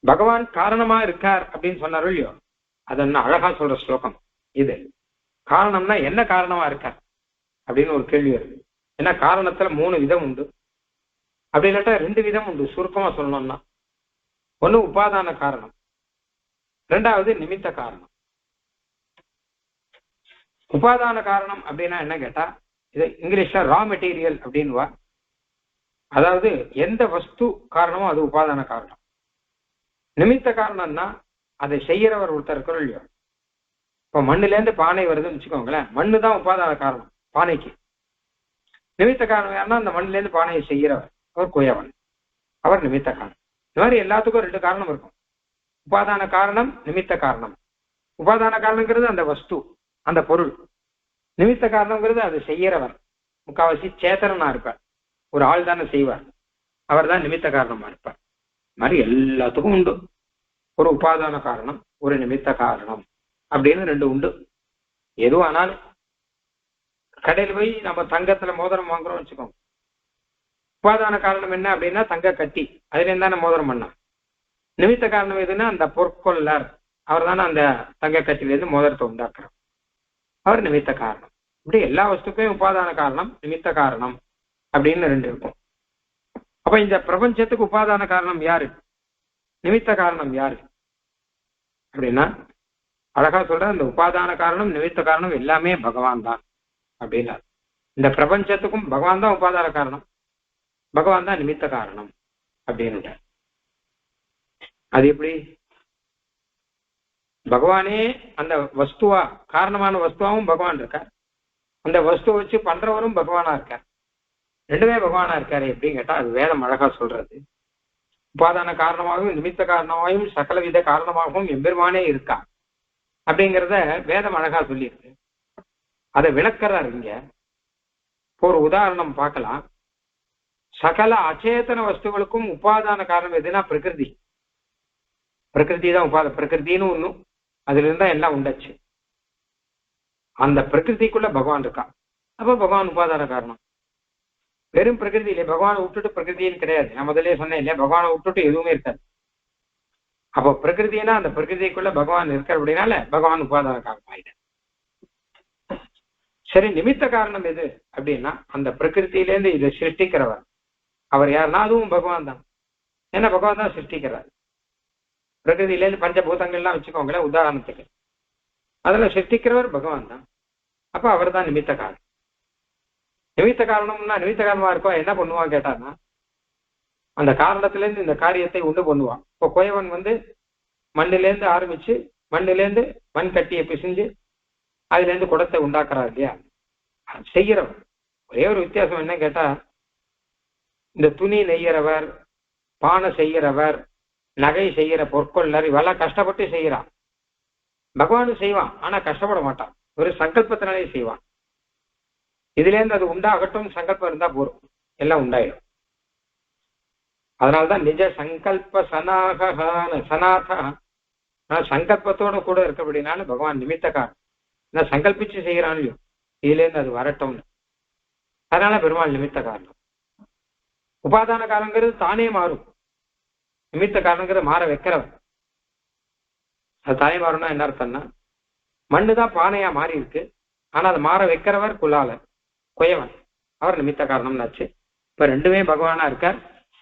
பகவான் காரணமா இருக்கார் அப்படின்னு சொன்னார் இல்லையோ, அது என்ன அழகா சொல்ற ஸ்லோகம் இது. காரணம்னா என்ன காரணமா இருக்கார் அப்படின்னு ஒரு கேள்வி வருது. ஏன்னா காரணத்துல 3 விதம் உண்டு, அப்படி இல்லாட்டா 2 விதம் உண்டு சுருக்கமா சொல்லணும்னா. ஒண்ணு உபாதான காரணம், ரெண்டாவது நிமித்த காரணம். உபாதான காரணம் அப்படின்னா என்ன கேட்டா, இது இங்கிலீஷ்ல ரா மெட்டீரியல் அப்படின்வா. அதாவது எந்த வஸ்து காரணமோ அது உபாதான காரணம். நிமித்த காரணம்னா அதை செய்யறவர் ஒருத்தர் இருக்கிறோம் இல்லையோ. இப்ப மண்ணுல இருந்து பானை வருதுன்னு வச்சுக்கோங்களேன், மண்ணு தான் உபாதான காரணம் பானைக்கு. நிமித்த காரணம் யாருன்னா அந்த மண்ணுல இருந்து பானையை செய்யறவர், அவர் குயவன், அவர் நிமித்த காரணம். இந்த மாதிரி எல்லாத்துக்கும் 2 காரணம் இருக்கும். உபாதான காரணம், நிமித்த காரணம். உபாதான காரணங்கிறது அந்த வஸ்து, அந்த பொருள். நிமித்த காரணங்கிறது அது செய்யறவர், முக்காவாசி சேத்தனா இருப்பார், ஒரு ஆள் தானே செய்வார், அவர் தான் நிமித்த காரணமா இருப்பார். மாதிரி எல்லாத்துக்கும் உண்டு ஒரு உபாதான காரணம், ஒரு நிமித்த காரணம் அப்படின்னு 2 உண்டு. எதுவானாலும் கடையில் போய் நம்ம தங்கத்துல மோதிரம் வாங்குறோம் வச்சுக்கோங்க, உபாதான காரணம் என்ன அப்படின்னா தங்க கட்டி, அதுல இருந்தானே மோதிரம் பண்ணா. நிமித்த காரணம் எதுன்னா அந்த பொற்கொள்ளர், அவர் தானே அந்த தங்க கட்டிலிருந்து மோதிரத்தை உண்டாக்குறார், அவர் நிமித்த காரணம். இப்படி எல்லா வஸ்துக்கும் உபாதான காரணம், நிமித்த காரணம் அப்படின்னு 2 இருக்கும். அப்ப இந்த பிரபஞ்சத்துக்கு உபாதான காரணம் யாரு, நிமித்த காரணம் யாரு அப்படின்னா அழகா சொல்ற, அந்த உபாதான காரணம் நிமித்த காரணம் எல்லாமே பகவான் தான் அப்படின்னா. இந்த பிரபஞ்சத்துக்கும் பகவான் தான் உபாதான காரணம், பகவான் தான் நிமித்த காரணம் அப்படின்னு. அது எப்படி? பகவானே அந்த வஸ்துவா, காரணமான வஸ்துவாவும் பகவான் இருக்கார், அந்த வஸ்துவை வச்சு பண்றவரும் பகவானா இருக்கார், 2மே பகவானா இருக்காரு. எப்படின்னு கேட்டா அது வேதம் அழகா சொல்றது. உபாதான காரணமாகவும் நிமித்த காரணமாகவும் சகலவித காரணமாகவும் எம்பெருமானே இருக்கா அப்படிங்கிறத வேதம் அழகா சொல்லியிருக்கு. அதை விளக்குறாரு இங்க. ஒரு உதாரணம் பார்க்கலாம். சகல அச்சேதன வஸ்துகளுக்கும் உபாதான காரணம் எதுனா பிரகிருதி. பிரகிருதி தான் பிரகிருத்தின்னு ஒண்ணும், அதுல இருந்தா எல்லாம் உண்டாச்சு. அந்த பிரகிருதிக்குள்ள பகவான் இருக்கா. அப்ப பகவான் உபாதான காரணம். வெறும் பிரகிருதி இல்லையா, பகவானை விட்டுட்டு பிரகிருதின்னு கிடையாது. நான் முதல்ல சொன்னேன் இல்லையா, பகவானை விட்டுட்டு எதுவுமே இருக்காது. அப்போ பிரகிருதினா அந்த பிரகிருதிக்குள்ள பகவான் இருக்கார் அப்படின்னால பகவான் உபாதான காரணம் ஆயிட்டார். சரி, நிமித்த காரணம் எது அப்படின்னா அந்த பிரகிருத்திலேருந்து இதை சிருஷ்டிக்கிறவர் அவர் யாருன்னா அதுவும் பகவான் தான். ஏன்னா பகவான் தான் சிருஷ்டிக்கிறார். பிரகிருதியிலேருந்து பஞ்சபூதங்கள்லாம் வச்சுக்கோங்களேன் உதாரணத்துக்கு, அதுல சிருஷ்டிக்கிறவர் பகவான் தான். அப்ப அவர் தான் நிமித்த காரணம். நிமித்த காரணம்னா நிமித்த காரணமா இருக்கோ என்ன பண்ணுவான் கேட்டான்னா அந்த காரணத்திலேருந்து இந்த காரியத்தை உண்டு பண்ணுவான். இப்போ கோயவன் மண்ணிலேருந்து ஆரம்பிச்சு மண்ணிலேருந்து மண் கட்டியை பிசிஞ்சு அதுல இருந்து குடத்தை உண்டாக்குறாரு இல்லையா, செய்யறவர். ஒரே ஒரு வித்தியாசம் என்ன கேட்டா, இந்த துணி நெய்யறவர், பானை செய்யறவர், நகை செய்யற பொற்கொள்ளர் இவெல்லாம் கஷ்டப்பட்டு செய்யறான். பகவானும் செய்வான், ஆனா கஷ்டப்பட மாட்டான், ஒரு சங்கல்பத்தினாலே செய்வான். இதுல இருந்து அது உண்டாகட்டும் சங்கல்பம் இருந்தா போறோம், எல்லாம் உண்டாயிடும். அதனால்தான் நிஜ சங்கல்ப சனாத சங்கல்பத்தோட கூட இருக்க அப்படின்னாலும் பகவான் நிமித்த காரணம். நான் சங்கல்பிச்சு செய்யறான் இல்லையோ, இதுல இருந்து அது வரட்டும்னு. அதனால பெருமாள் நிமித்த காரணம். உபாதான காரணங்கிறது தானே மாறும், நிமித்த காரணங்கிறது மாற வைக்கிறவர். அது தானே மாறும்னா என்ன அர்த்தம்னா, மண்ணுதான் பானையா மாறி இருக்கு, ஆனா அது மாற வைக்கிறவர் குலாலர் குயவன், அவர் நிமித்த காரணம்னாச்சு. இப்ப ரெண்டுமே பகவானா இருக்கார்.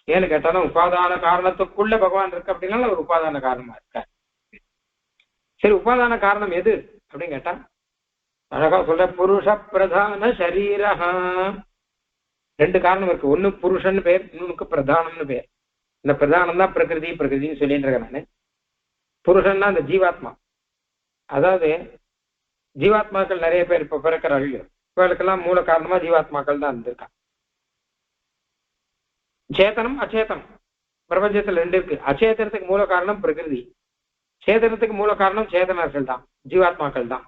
ஏன்னு கேட்டாலும் உபாதான காரணத்துக்குள்ள பகவான் இருக்கு அப்படின்னால ஒரு உபாதான காரணமா இருக்கார். சரி, உபாதான காரணம் எது அப்படின்னு கேட்டா அழகா சொல்ற புருஷ பிரதான சரீரஹா. ரெண்டு காரணம் இருக்கு. ஒண்ணு புருஷன் பேர், இன்னொன்னுக்கு பிரதானம்னு பேர். இந்த பிரதானம் தான் பிரகிருதின்னு சொல்லிட்டு இருக்கேன் நானு. புருஷன்னா அந்த ஜீவாத்மா, அதாவது ஜீவாத்மாக்கள் நிறைய பேர் இப்ப பிறக்கிறார்கள். இவர்களுக்கெல்லாம் மூல காரணமா ஜீவாத்மாக்கள் தான் இருந்திருக்காங்க. சேத்தனம் அச்சேதனம் பிரபஞ்சத்துல ரெண்டு இருக்கு. அச்சேதனத்துக்கு மூல காரணம் பிரகிருதி, சேதனத்துக்கு மூல காரணம் சேதனர்கள் தான், ஜீவாத்மாக்கள் தான்.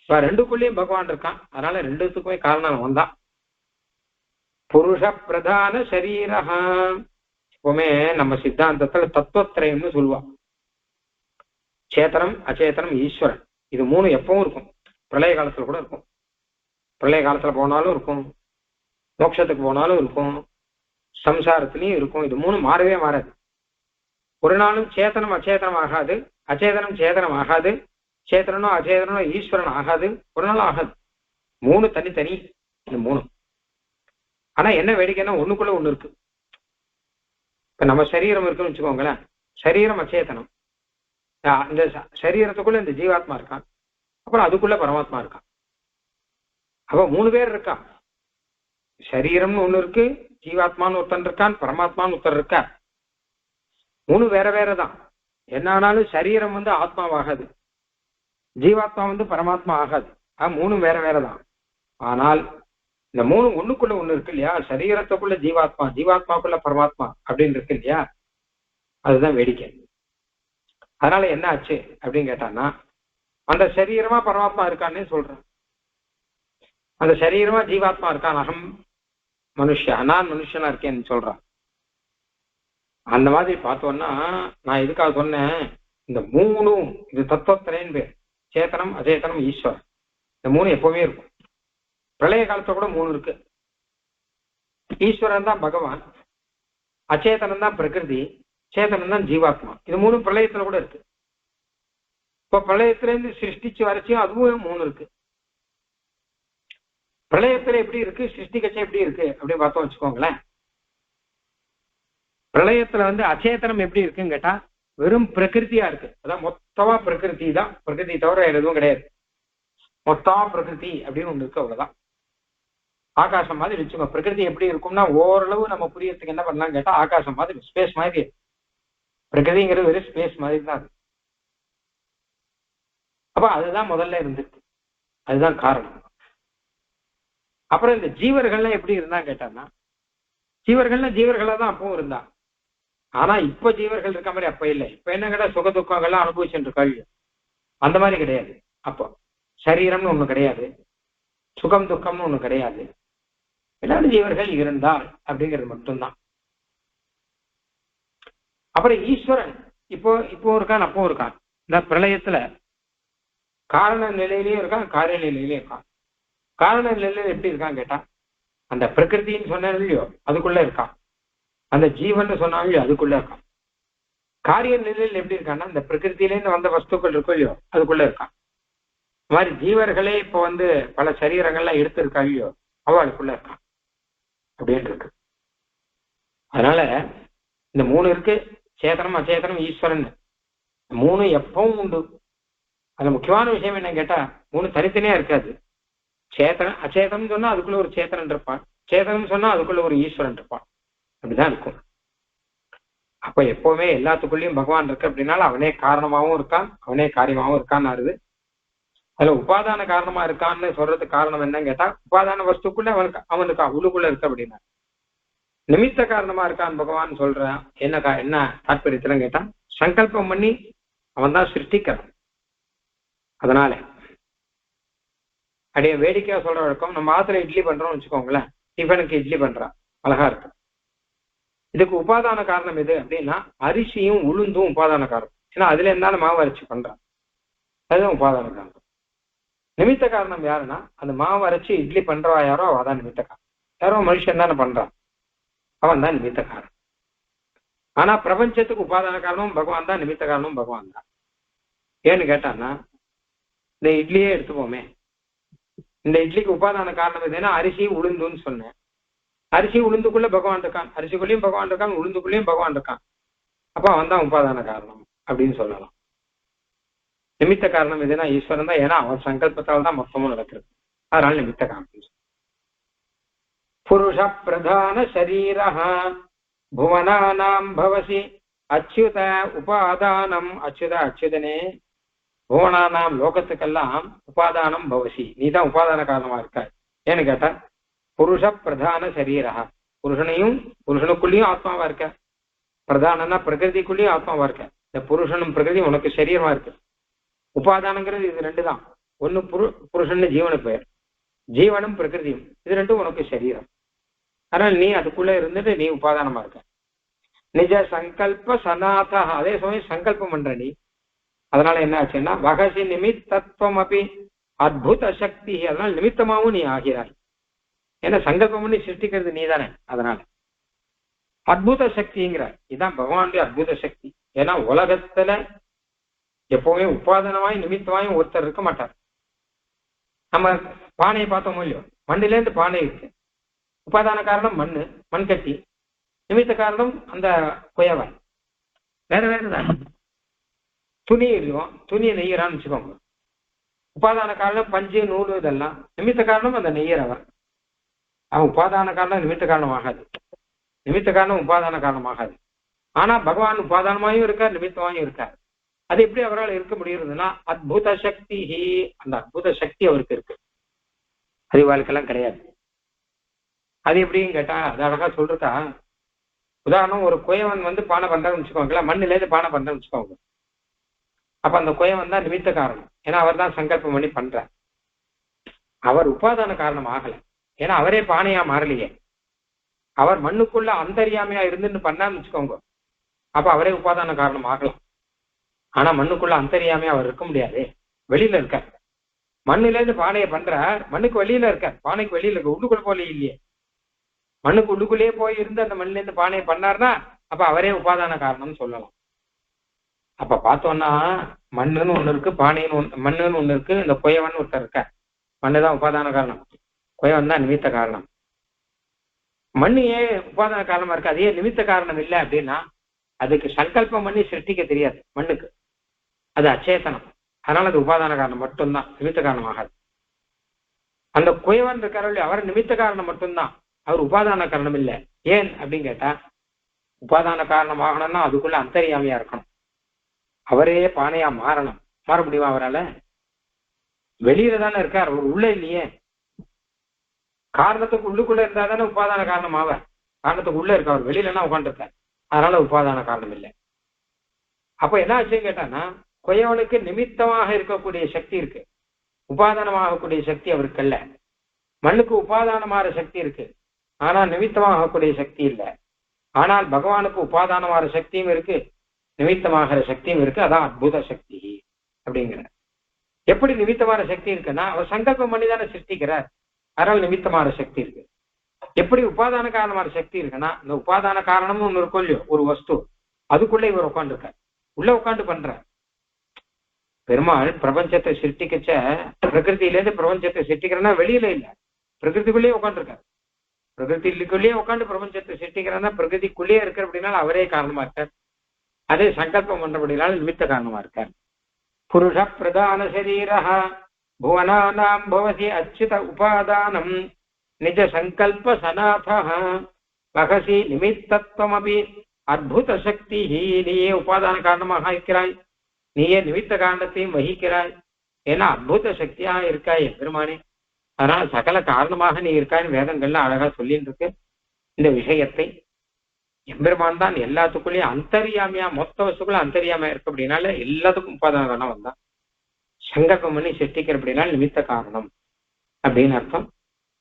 இப்ப ரெண்டுக்குள்ளேயும் பகவான் இருக்கான். அதனால ரெண்டுத்துக்குமே காரணம் அவன் தான். புருஷ பிரதான சரீரஹா. எப்பவுமே நம்ம சித்தாந்தத்துல தத்துவத்திரயம்னு சொல்லுவான். சேத்தனம் அச்சேதனம் ஈஸ்வரன், இது மூணு எப்பவும் இருக்கும். பிரளய காலத்துல கூட இருக்கும், பிரளய காலத்துல போனாலும் இருக்கும், மோட்சத்துக்கு போனாலும் இருக்கும், சம்சாரத்திலையும் இருக்கும். இது மூணு மாறவே மாறாது. ஒரு நாளும் சேத்தனம் அச்சேதனம் ஆகாது, அச்சேதனம் சேதனம் ஆகாது, சேத்தனோ அச்சேதனோ ஈஸ்வரன் ஆகாது, ஒரு நாள் ஆகாது. மூணு தனித்தனி, இந்த மூணு. ஆனா என்ன வேடிக்கைன்னா ஒண்ணுக்குள்ள ஒண்ணு இருக்கு. இப்ப நம்ம சரீரம் இருக்குன்னு வச்சுக்கோங்களேன், சரீரம் அச்சேதனம், இந்த சரீரத்துக்குள்ள இந்த ஜீவாத்மா இருக்கான், அப்புறம் அதுக்குள்ள பரமாத்மா இருக்கான். அப்ப மூணு பேர் இருக்கா. சரீரம்னு ஒண்ணு இருக்கு, ஜீவாத்மான்னு ஒருத்தன் இருக்கான், பரமாத்மான்னு ஒருத்தர் இருக்கா. மூணு வேற வேறதான். என்ன ஆனாலும் சரீரம் ஆத்மாவாகாது, ஜீவாத்மா பரமாத்மா ஆகாது. மூணு வேற வேறதான். ஆனால் இந்த மூணு ஒண்ணுக்குள்ள ஒண்ணு இருக்கு இல்லையா, சரீரத்துக்குள்ள ஜீவாத்மா, ஜீவாத்மாக்குள்ள பரமாத்மா அப்படின்னு இருக்கு இல்லையா, அதுதான் வேடிக்கை. அதனால என்ன ஆச்சு அப்படின்னு கேட்டான்னா, அந்த சரீரமா பரமாத்மா இருக்கான்னு சொல்றேன், அந்த சரீரமா ஜீவாத்மா இருக்கான், அகம் மனுஷா நான் மனுஷனா இருக்கேன்னு சொல்றான். அந்த மாதிரி பார்த்தோம்னா நான் எதுக்காக சொன்னேன், இந்த மூணும் இது தத்துவத்திரேன்னு பேர். சேத்தனம் அச்சேதனம் ஈஸ்வரன், இந்த மூணு எப்பவுமே இருக்கும். பிரளய காலத்துல கூட மூணு இருக்கு. ஈஸ்வரன் தான் பகவான், அச்சேதனம் தான் பிரகிருதி, சேதனம் தான் ஜீவாத்மா. இது மூணு பிரளயத்துல கூட இருக்கு. இப்ப பிரளயத்திலேருந்து சிருஷ்டிச்சு வரைச்சும் அதுவும் மூணு இருக்கு. பிரளயத்துல எப்படி இருக்கு, சிருஷ்டி கட்சி எப்படி இருக்கு அப்படின்னு பார்த்தோம் வச்சுக்கோங்களேன். பிரளயத்துல அச்சேதனம் எப்படி இருக்குன்னு கேட்டா வெறும் பிரகிருதியா இருக்கு. அதான் மொத்தமா பிரகிருதி தான், பிரகிருதி தவிர வேற எதுவும் கிடையாது. மொத்தமா பிரகிருதி அப்படின்னு ஒண்ணு இருக்கு, அவ்வளவுதான். ஆகாசம் மாதிரி வச்சுக்கோ. பிரகிருதி எப்படி இருக்கும்னா ஓரளவு நம்ம புரியறதுக்கு என்ன பண்ணலாம் கேட்டா, ஆகாசம் மாதிரி ஸ்பேஸ் மாதிரி. பிரகிருதிங்கிறது வெறும் ஸ்பேஸ் மாதிரி தான் இருக்கு. அப்ப அதுதான் முதல்ல இருந்துருக்கு, அதுதான் காரணம். அப்புறம் இந்த ஜீவர்கள்லாம் எப்படி இருந்தா கேட்டான்னா, ஜீவர்களா தான் அப்பவும் இருந்தா. ஆனா இப்ப ஜீவர்கள் இருக்க மாதிரி அப்ப இல்லை. இப்ப என்ன கேட்டா சுக துக்கங்கள்லாம் அனுபவிச்சுட்டு இருக்காள், அந்த மாதிரி கிடையாது. அப்போ சரீரம்னு ஒண்ணு கிடையாது, சுகம் துக்கம்னு ஒண்ணு கிடையாது. எல்லாரும் ஜீவர்கள் இருந்தால் அப்படிங்கிறது மட்டும்தான். அப்புறம் இப்போ இருக்கான், அப்பவும் இருக்கான். இந்த பிரளயத்துல காரண நிலையிலயும் இருக்கான், காரிய நிலையிலயும் இருக்கான். காரண நிலையில எப்படி இருக்கான்னு கேட்டா, அந்த பிரகிருத்தின்னு சொன்னாலும் இல்லையோ அதுக்குள்ள இருக்கான், அந்த ஜீவன் சொன்னாலும் இல்லையோ அதுக்குள்ள இருக்கான். காரிய நிலையில் எப்படி இருக்கான்னா, இந்த பிரகிருத்திலேருந்து வந்த வஸ்துக்கள் இருக்கும் இல்லையோ அதுக்குள்ள இருக்கான். இந்த மாதிரி ஜீவர்களே இப்போ பல சரீரங்கள்லாம் எடுத்திருக்கா இல்லையோ அவளுக்குள்ள இருக்கான் அப்படின்னு இருக்கு. அதனால இந்த மூணு இருக்கு, சேதனம் அச்சேதனம் ஈஸ்வரன், மூணு எப்பவும் உண்டு. அதுல முக்கியமான விஷயம் என்ன கேட்டா, மூணு தனித்தனியா இருக்காது. சேத்தனம் அச்சேதனம் சொன்னா அதுக்குள்ள ஒரு சேத்தனன் இருப்பான், சேதனம் சொன்னா அதுக்குள்ள ஒரு ஈஸ்வரன் இருப்பான். அப்படிதான் இருக்கும். அப்ப எப்பவுமே எல்லாத்துக்குள்ளயும் பகவான் இருக்கு அப்படின்னால அவனே காரணமாகவும் இருக்கான், அவனே காரியமாகவும் இருக்கான்னு ஆறுது. அதுல உபாதான காரணமா இருக்கான்னு சொல்றதுக்கு காரணம் என்னன்னு கேட்டா, உபாதான வஸ்துக்குள்ள அவனுக்கு உள்ளுக்குள்ள இருக்கு அப்படின்னா. நிமித்த காரணமா இருக்கான் பகவான் சொல்றான். என்ன தாற்பயத்துல கேட்டா, சங்கல்பம் பண்ணி அவன் தான் சிருஷ்டிக்கிறான். அதனால அப்படியே வேடிக்கையா சொல்ற வழக்கம், நம்ம ஆத்துல இட்லி பண்றோம்னு வச்சுக்கோங்களேன், டிஃபனுக்கு இட்லி பண்றான், அழகா இருக்கு. இதுக்கு உபாதான காரணம் எது அப்படின்னா, அரிசியும் உளுந்தும் உபாதான காரணம். ஏன்னா அதுல இருந்தாலும் மாவு அரைச்சி பண்றான், அதுதான் உபாதான காரணம். நிமித்த காரணம் யாருன்னா, அந்த மாவு அரைச்சி இட்லி பண்றவா யாரோ அவதான் நிமித்த காரணம். யாரோ மனுஷன் தானே பண்றான், அவன் தான் நிமித்த காரணம். ஆனா பிரபஞ்சத்துக்கு உபாதான காரணமும் பகவான் தான், நிமித்த காரணமும் பகவான் தான். ஏன்னு கேட்டான்னா, இந்த இட்லியே எடுத்துப்போமே, இந்த இட்லிக்கு உபாதான காரணம் எதுன்னா அரிசி உளுந்துன்னு சொன்னேன். அரிசி உளுந்துக்குள்ள பகவான் இருக்கான், அரிசிக்குள்ளேயும் பகவான் இருக்கான், உளுந்துக்குள்ளேயும் பகவான் இருக்கான். அப்ப அவன் தான் உபாதான காரணம் அப்படின்னு சொல்லலாம். நிமித்த காரணம் எதுனா ஈஸ்வரன் தான், ஏன்னா அவன் சங்கல்பத்தால் தான் மொத்தமும் நடக்கிறது. அதனால நிமித்த காரணம். புருஷ பிரதான சரீரஹ புவனானாம் பவசி அச்சுத உபாதானம். அச்சுதனே, புவனானாம் லோகத்துக்கெல்லாம் உபாதானம் பவசி, நீதான் உபாதான காரணமா இருக்க. ஏன்னு கேட்டா, புருஷ பிரதான சரீரஹ, புருஷனுக்குள்ளேயும் ஆத்மாவா இருக்க. பிரதானம்னா பிரகிருதிக்குள்ளேயும் ஆத்மாவா இருக்க. இந்த புருஷனும் பிரகிருதி உனக்கு சரீரமா இருக்கு. உபாதானங்கிறது இது ரெண்டு தான். ஒண்ணு புருஷன் ஜீவனு பெயர், ஜீவனும் பிரகிருதியும், இது ரெண்டும் உனக்கு சரீரம். அதனால நீ அதுக்குள்ள இருந்துட்டு நீ உபாதானமா இருக்க. நிஜ சங்கல்ப சனாதா, அதே சமயம் சங்கல்பம் பண்ற நீ. அதனால என்ன ஆச்சுன்னா, வகசி நிமித்தத்துவம் அப்படி அத்புத சக்தி, அதனால நிமித்தமாவும் நீ ஆகிறாய். ஏன்னா சங்கல்பம் பண்ணி சிருஷ்டிக்கிறது நீ தானே. அதனால அத்புத சக்திங்கிறார். இதுதான் பகவானுடைய அத்புத சக்தி. ஏன்னா உலகத்துல எப்பவுமே உபாதானமாயும் நிமித்தமாயும் ஒருத்தர் இருக்க மாட்டார். நம்ம பானையை பார்த்தோமோ இல்லையோ, மண்ணிலேருந்து பானை இருக்கு. உபாதான காரணம் மண்ணு, மண்கட்டி. நிமித்த காரணம் அந்த குயவன். வேற வேறதான். துணி இருக்கும், துணியை நெய்யறான்னு வச்சுக்கோங்க. உபாதான காரணம் பஞ்சு நூல் இதெல்லாம். நிமித்த காரணம் அந்த நெய்யறவன். அவன் உபாதான காரணம் நிமித்த காரணம் ஆகாது, நிமித்த காரணம் உபாதான காரணம் ஆகாது. ஆனா பகவான் உபாதானமாயும் இருக்கார், நிமித்தமாயும் இருக்கார். அது எப்படி அவரால் இருக்க முடியுதுன்னா, அத்புத சக்தி, அந்த அத்புத சக்தி அவருக்கு இருக்கு. அது வாழ்க்கெல்லாம் கிடையாது. அது எப்படின்னு கேட்டா, அது அழகா சொல்றதா. உதாரணம், ஒரு குயவன் பானை பண்றான்னு வச்சுக்கோங்களேன், மண்ணிலேருந்து பானை பண்றேன்னு வச்சுக்கோங்க. அப்ப அந்த குயவன் தான் நிமித்த காரணம், ஏன்னா அவர் தான் சங்கல்பம் பண்ணி பண்றார். அவர் உபாதான காரணம் ஆகல, ஏன்னா அவரே பானையா மாறலையே. அவர் மண்ணுக்குள்ள அந்தரியாமையா இருந்துன்னு பண்ணான்னு வச்சுக்கோங்க, அப்ப அவரே உபாதான காரணம் ஆகலாம். ஆனா மண்ணுக்குள்ள அந்தரியாமையா அவர் இருக்க முடியாது, வெளியில இருக்கார். மண்ணுல இருந்து பானையை பண்ற, மண்ணுக்கு வெளியில இருக்கார், பானைக்கு வெளியில இருக்க, உள்ளுக்குள்ள போல இல்லையே. மண்ணுக்கு உள்ளுக்குள்ளேயே போய் இருந்து அந்த மண்ணுல இருந்து பானையை பண்ணார்னா அப்ப அவரே உபாதான காரணம்னு சொல்லலாம். அப்ப பார்த்தோம்னா மண்ணுன்னு ஒண்ணு இருக்கு, மண்ணுன்னு ஒண்ணு இருக்கு, இந்த குயவன் ஒருத்தர் இருக்க. மண்ணுதான் உபாதான காரணம், குயவன் தான் நிமித்த காரணம். மண்ணு ஏன் உபாதான காரணமா இருக்கு, அதே நிமித்த காரணம் இல்லை அப்படின்னா, அதுக்கு சங்கல்பம் பண்ணி சிருஷ்டிக்க தெரியாது மண்ணுக்கு, அது அச்சேதனம். அதனால அது உபாதான காரணம் மட்டும்தான், நிமித்த காரணம் ஆகாது. அந்த குயவன் இருக்காரு, அவர் நிமித்த காரணம் மட்டும்தான், அவர் உபாதான காரணம் இல்லை. ஏன் அப்படின்னு கேட்டா, உபாதான காரணம் ஆகணும்னா அதுக்குள்ள அந்தரியாமையா இருக்கணும், அவரே பானையா மாறணும். மாற முடியுமா அவரால? வெளியில தானே இருக்கார், அவர் உள்ள இல்லையே. காரணத்துக்கு உள்ளுக்குள்ள இருந்தா தானே உபாதான காரணம் ஆவார். காரணத்துக்கு உள்ள இருக்க, அவர் வெளியிலன்னா உட்காந்துருக்கார், அதனால உபாதான காரணம் இல்லை. அப்ப என்ன ஆச்சுன்னு கேட்டான்னா, குயவனுக்கு நிமித்தமாக இருக்கக்கூடிய சக்தி இருக்கு, உபாதானமாகக்கூடிய சக்தி அவருக்கு இல்ல. மண்ணுக்கு உபாதானமான சக்தி இருக்கு, ஆனா நிமித்தமாகக்கூடிய சக்தி இல்லை. ஆனால் பகவானுக்கு உபாதானமான சக்தியும் இருக்கு, நிமித்தமாகிற சக்தியும் இருக்கு. அதான் அற்புத சக்தி அப்படிங்கிற. எப்படி நிமித்தமான சக்தி இருக்குன்னா அவர் சங்கல்பம் பண்ணி தானே சிருஷ்டிக்கிறார், அதனால நிமித்தமான சக்தி இருக்கு. எப்படி உபாதான காரணமான சக்தி இருக்குன்னா இந்த உபாதான காரணமும் ஒன்று இருக்கும் இல்லையோ, ஒரு வஸ்து, அதுக்குள்ள இவர் உட்காந்துருக்கார், உள்ள உட்காந்து பண்றார். பெருமாள் பிரபஞ்சத்தை சிருஷ்டிக்கச்ச பிரகிருதியிலேருந்து பிரபஞ்சத்தை சிருஷ்டிக்கிறன்னா வெளியில இல்ல, பிரகிருதிக்குள்ளேயே உட்காந்துருக்காரு. பிரகிருதிக்குள்ளேயே உட்காந்து பிரபஞ்சத்தை சிருஷ்டிக்கிறன்னா பிரகிருதிக்குள்ளேயே இருக்கிற அப்படின்னால அவரே காரணமா இருக்கார். அதே சங்கல்பம் பண்றபடினால நிமித்த காரணமா இருக்கார். புருஷ பிரதான சரீரா புவனானாம் பவசி அச்சுத உபாதானம் நிஜ சங்கல்ப சநாதா மகசி நிமித்தத்வமபி அற்புத சக்தி. நீயே உபாதான காரணமாக இருக்கிறாய், நீயே நிமித்த காரணத்தையும் வகிக்கிறாய், ஏன்னா அற்புத சக்தியாக இருக்காய் பெருமானே. அதனால சகல காரணமாக நீ இருக்கான்னு வேதங்கள்ல அழகா சொல்லிட்டு இருக்கு. இந்த விஷயத்தை எம்பெருமான் தான் எல்லாத்துக்குள்ளேயும் அந்தரியாமையா, மொத்த வசுக்குள்ள அந்தரியாமையா இருக்கு அப்படின்னால எல்லாத்துக்கும் உபாதான காரணம் வந்தான். சங்கல்பம் பண்ணி சிருஷ்டிக்கிற அப்படின்னால நிமித்த காரணம் அப்படின்னு அர்த்தம்.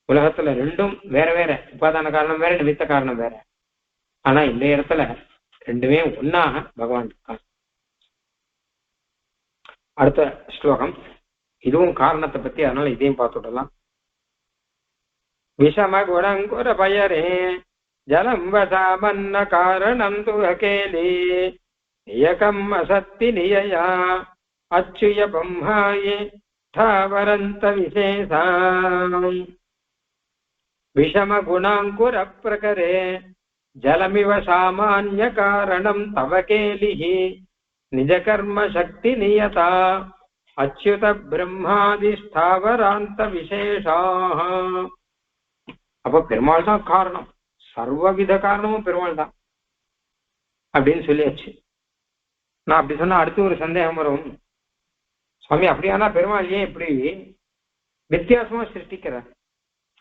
உலகத்துல ரெண்டும் வேற வேற, உபாதான காரணம் வேற, நிமித்த காரணம் வேற. ஆனா இந்த இடத்துல ரெண்டுமே ஒன்னாக பகவான் இருக்கான். அடுத்த ஸ்லோகம் இதுவும் காரணத்தை பத்தி, அதனால இதையும் பார்த்துடலாம். விஷம குணங்குர பயரே ஜலம் வசாமன்ன காரணம் துகேலி நியகம் அசத்தி நியா அச்சுய பிரம்மாயே தாவரந்த விசேஷாம். விஷம குணாங்குர பிரகரே ஜலமிவ சாமான்ய காரணம் தவ கேலிஹி நிஜ கர்ம சக்தி நியதா அச்சுத பிரம்மாதிஸ்தாவராந்த விசேஷாஹ. அப்ப பெருமாள் தான் காரணம், சர்வவித காரணமும் பெருமாள் தான் அப்படின்னு சொல்லியாச்சு. நான் அப்படி சொன்னா அடுத்து ஒரு சந்தேகம் வரும், சுவாமி அப்படியானா பெருமாள் ஏன் இப்படி வித்தியாசமா சிருஷ்டிக்கிறார்?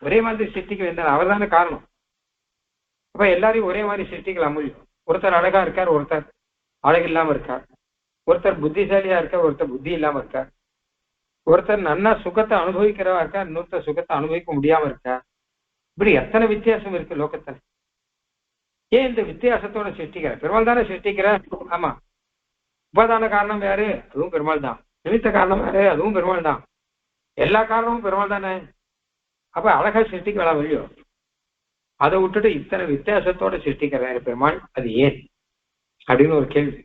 ஒரே மாதிரி சிருஷ்டிக்க வேண்டாம், அவர் தானே காரணம். அப்ப எல்லாரையும் ஒரே மாதிரி சிருஷ்டிக்கலாம் முடியும்? ஒருத்தர் அழகா இருக்கார், ஒருத்தர் அழகு இல்லாம இருக்கார், ஒருத்தர் புத்திசாலியா இருக்கார், ஒருத்தர் புத்தி இல்லாம இருக்கார், ஒருத்தர் நன்னா சுகத்தை அனுபவிக்கிறவா இருக்கார், இன்னொருத்தர் சுகத்தை அனுபவிக்க முடியாம இருக்கார். இப்படி எத்தனை வித்தியாசம் இருக்கு லோகத்துல. ஏன் இந்த வித்தியாசத்தோட சிருஷ்டிக்கிற? பெருமாள் தானே சிருஷ்டிக்கிற. ஆமா, உபாதான காரணம் யாரு? அதுவும் பெருமாள் தான். நிமித்த காரணம் யாரு? அதுவும் பெருமாள் தான். எல்லா காரணமும் பெருமாள் தானே. அப்ப அழகா சிருஷ்டிக்க வேணாம் இல்லையோ? அதை விட்டுட்டு இத்தனை வித்தியாசத்தோட சிருஷ்டிக்கிறாரு பெருமாள், அது ஏன் அப்படின்னு ஒரு கேள்வி.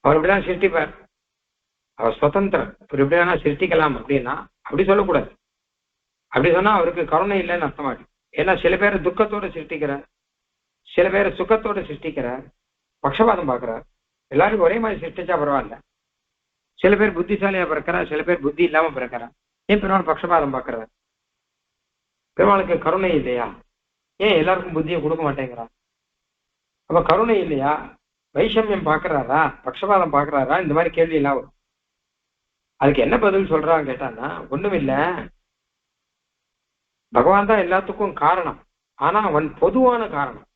அவர் இப்படிதான் சிருஷ்டிப்பார், அவர் சுதந்திரம், இவர் எப்படி வேணா சிருஷ்டிக்கலாம் அப்படின்னா அப்படி சொல்லக்கூடாது. அப்படி சொன்னா அவருக்கு கருணை இல்லைன்னு அர்த்தமாட்டு. ஏன்னா சில பேர் துக்கத்தோட சிருஷ்டிக்கிறார், சில பேர் சுகத்தோட சிருஷ்டிக்கிறார், பக்ஷபாதம் பார்க்கிறார். எல்லாருக்கும் ஒரே மாதிரி சிருஷ்டிச்சா பரவாயில்ல. சில பேர் புத்திசாலியா பிறக்கிறார், சில பேர் புத்தி இல்லாம பிறக்கிறார். ஏன் பெருமாள் பக்ஷபாதம் பார்க்கிறார்? பெருமாளுக்கு கருணை இல்லையா? ஏன் எல்லாருக்கும் புத்தியை கொடுக்க மாட்டேங்கிறார்? அப்ப கருணை இல்லையா? வைஷமியம் பாக்குறாரா? பக்ஷபாதம் பாக்குறாரா? இந்த மாதிரி கேள்வி எல்லாம் வரும். அதுக்கு என்ன பதில் சொல்றான்னு கேட்டான்னா, ஒண்ணும் இல்ல, பகவான் தான் எல்லாத்துக்கும் காரணம். ஆனா அவன் பொதுவான காரணம்,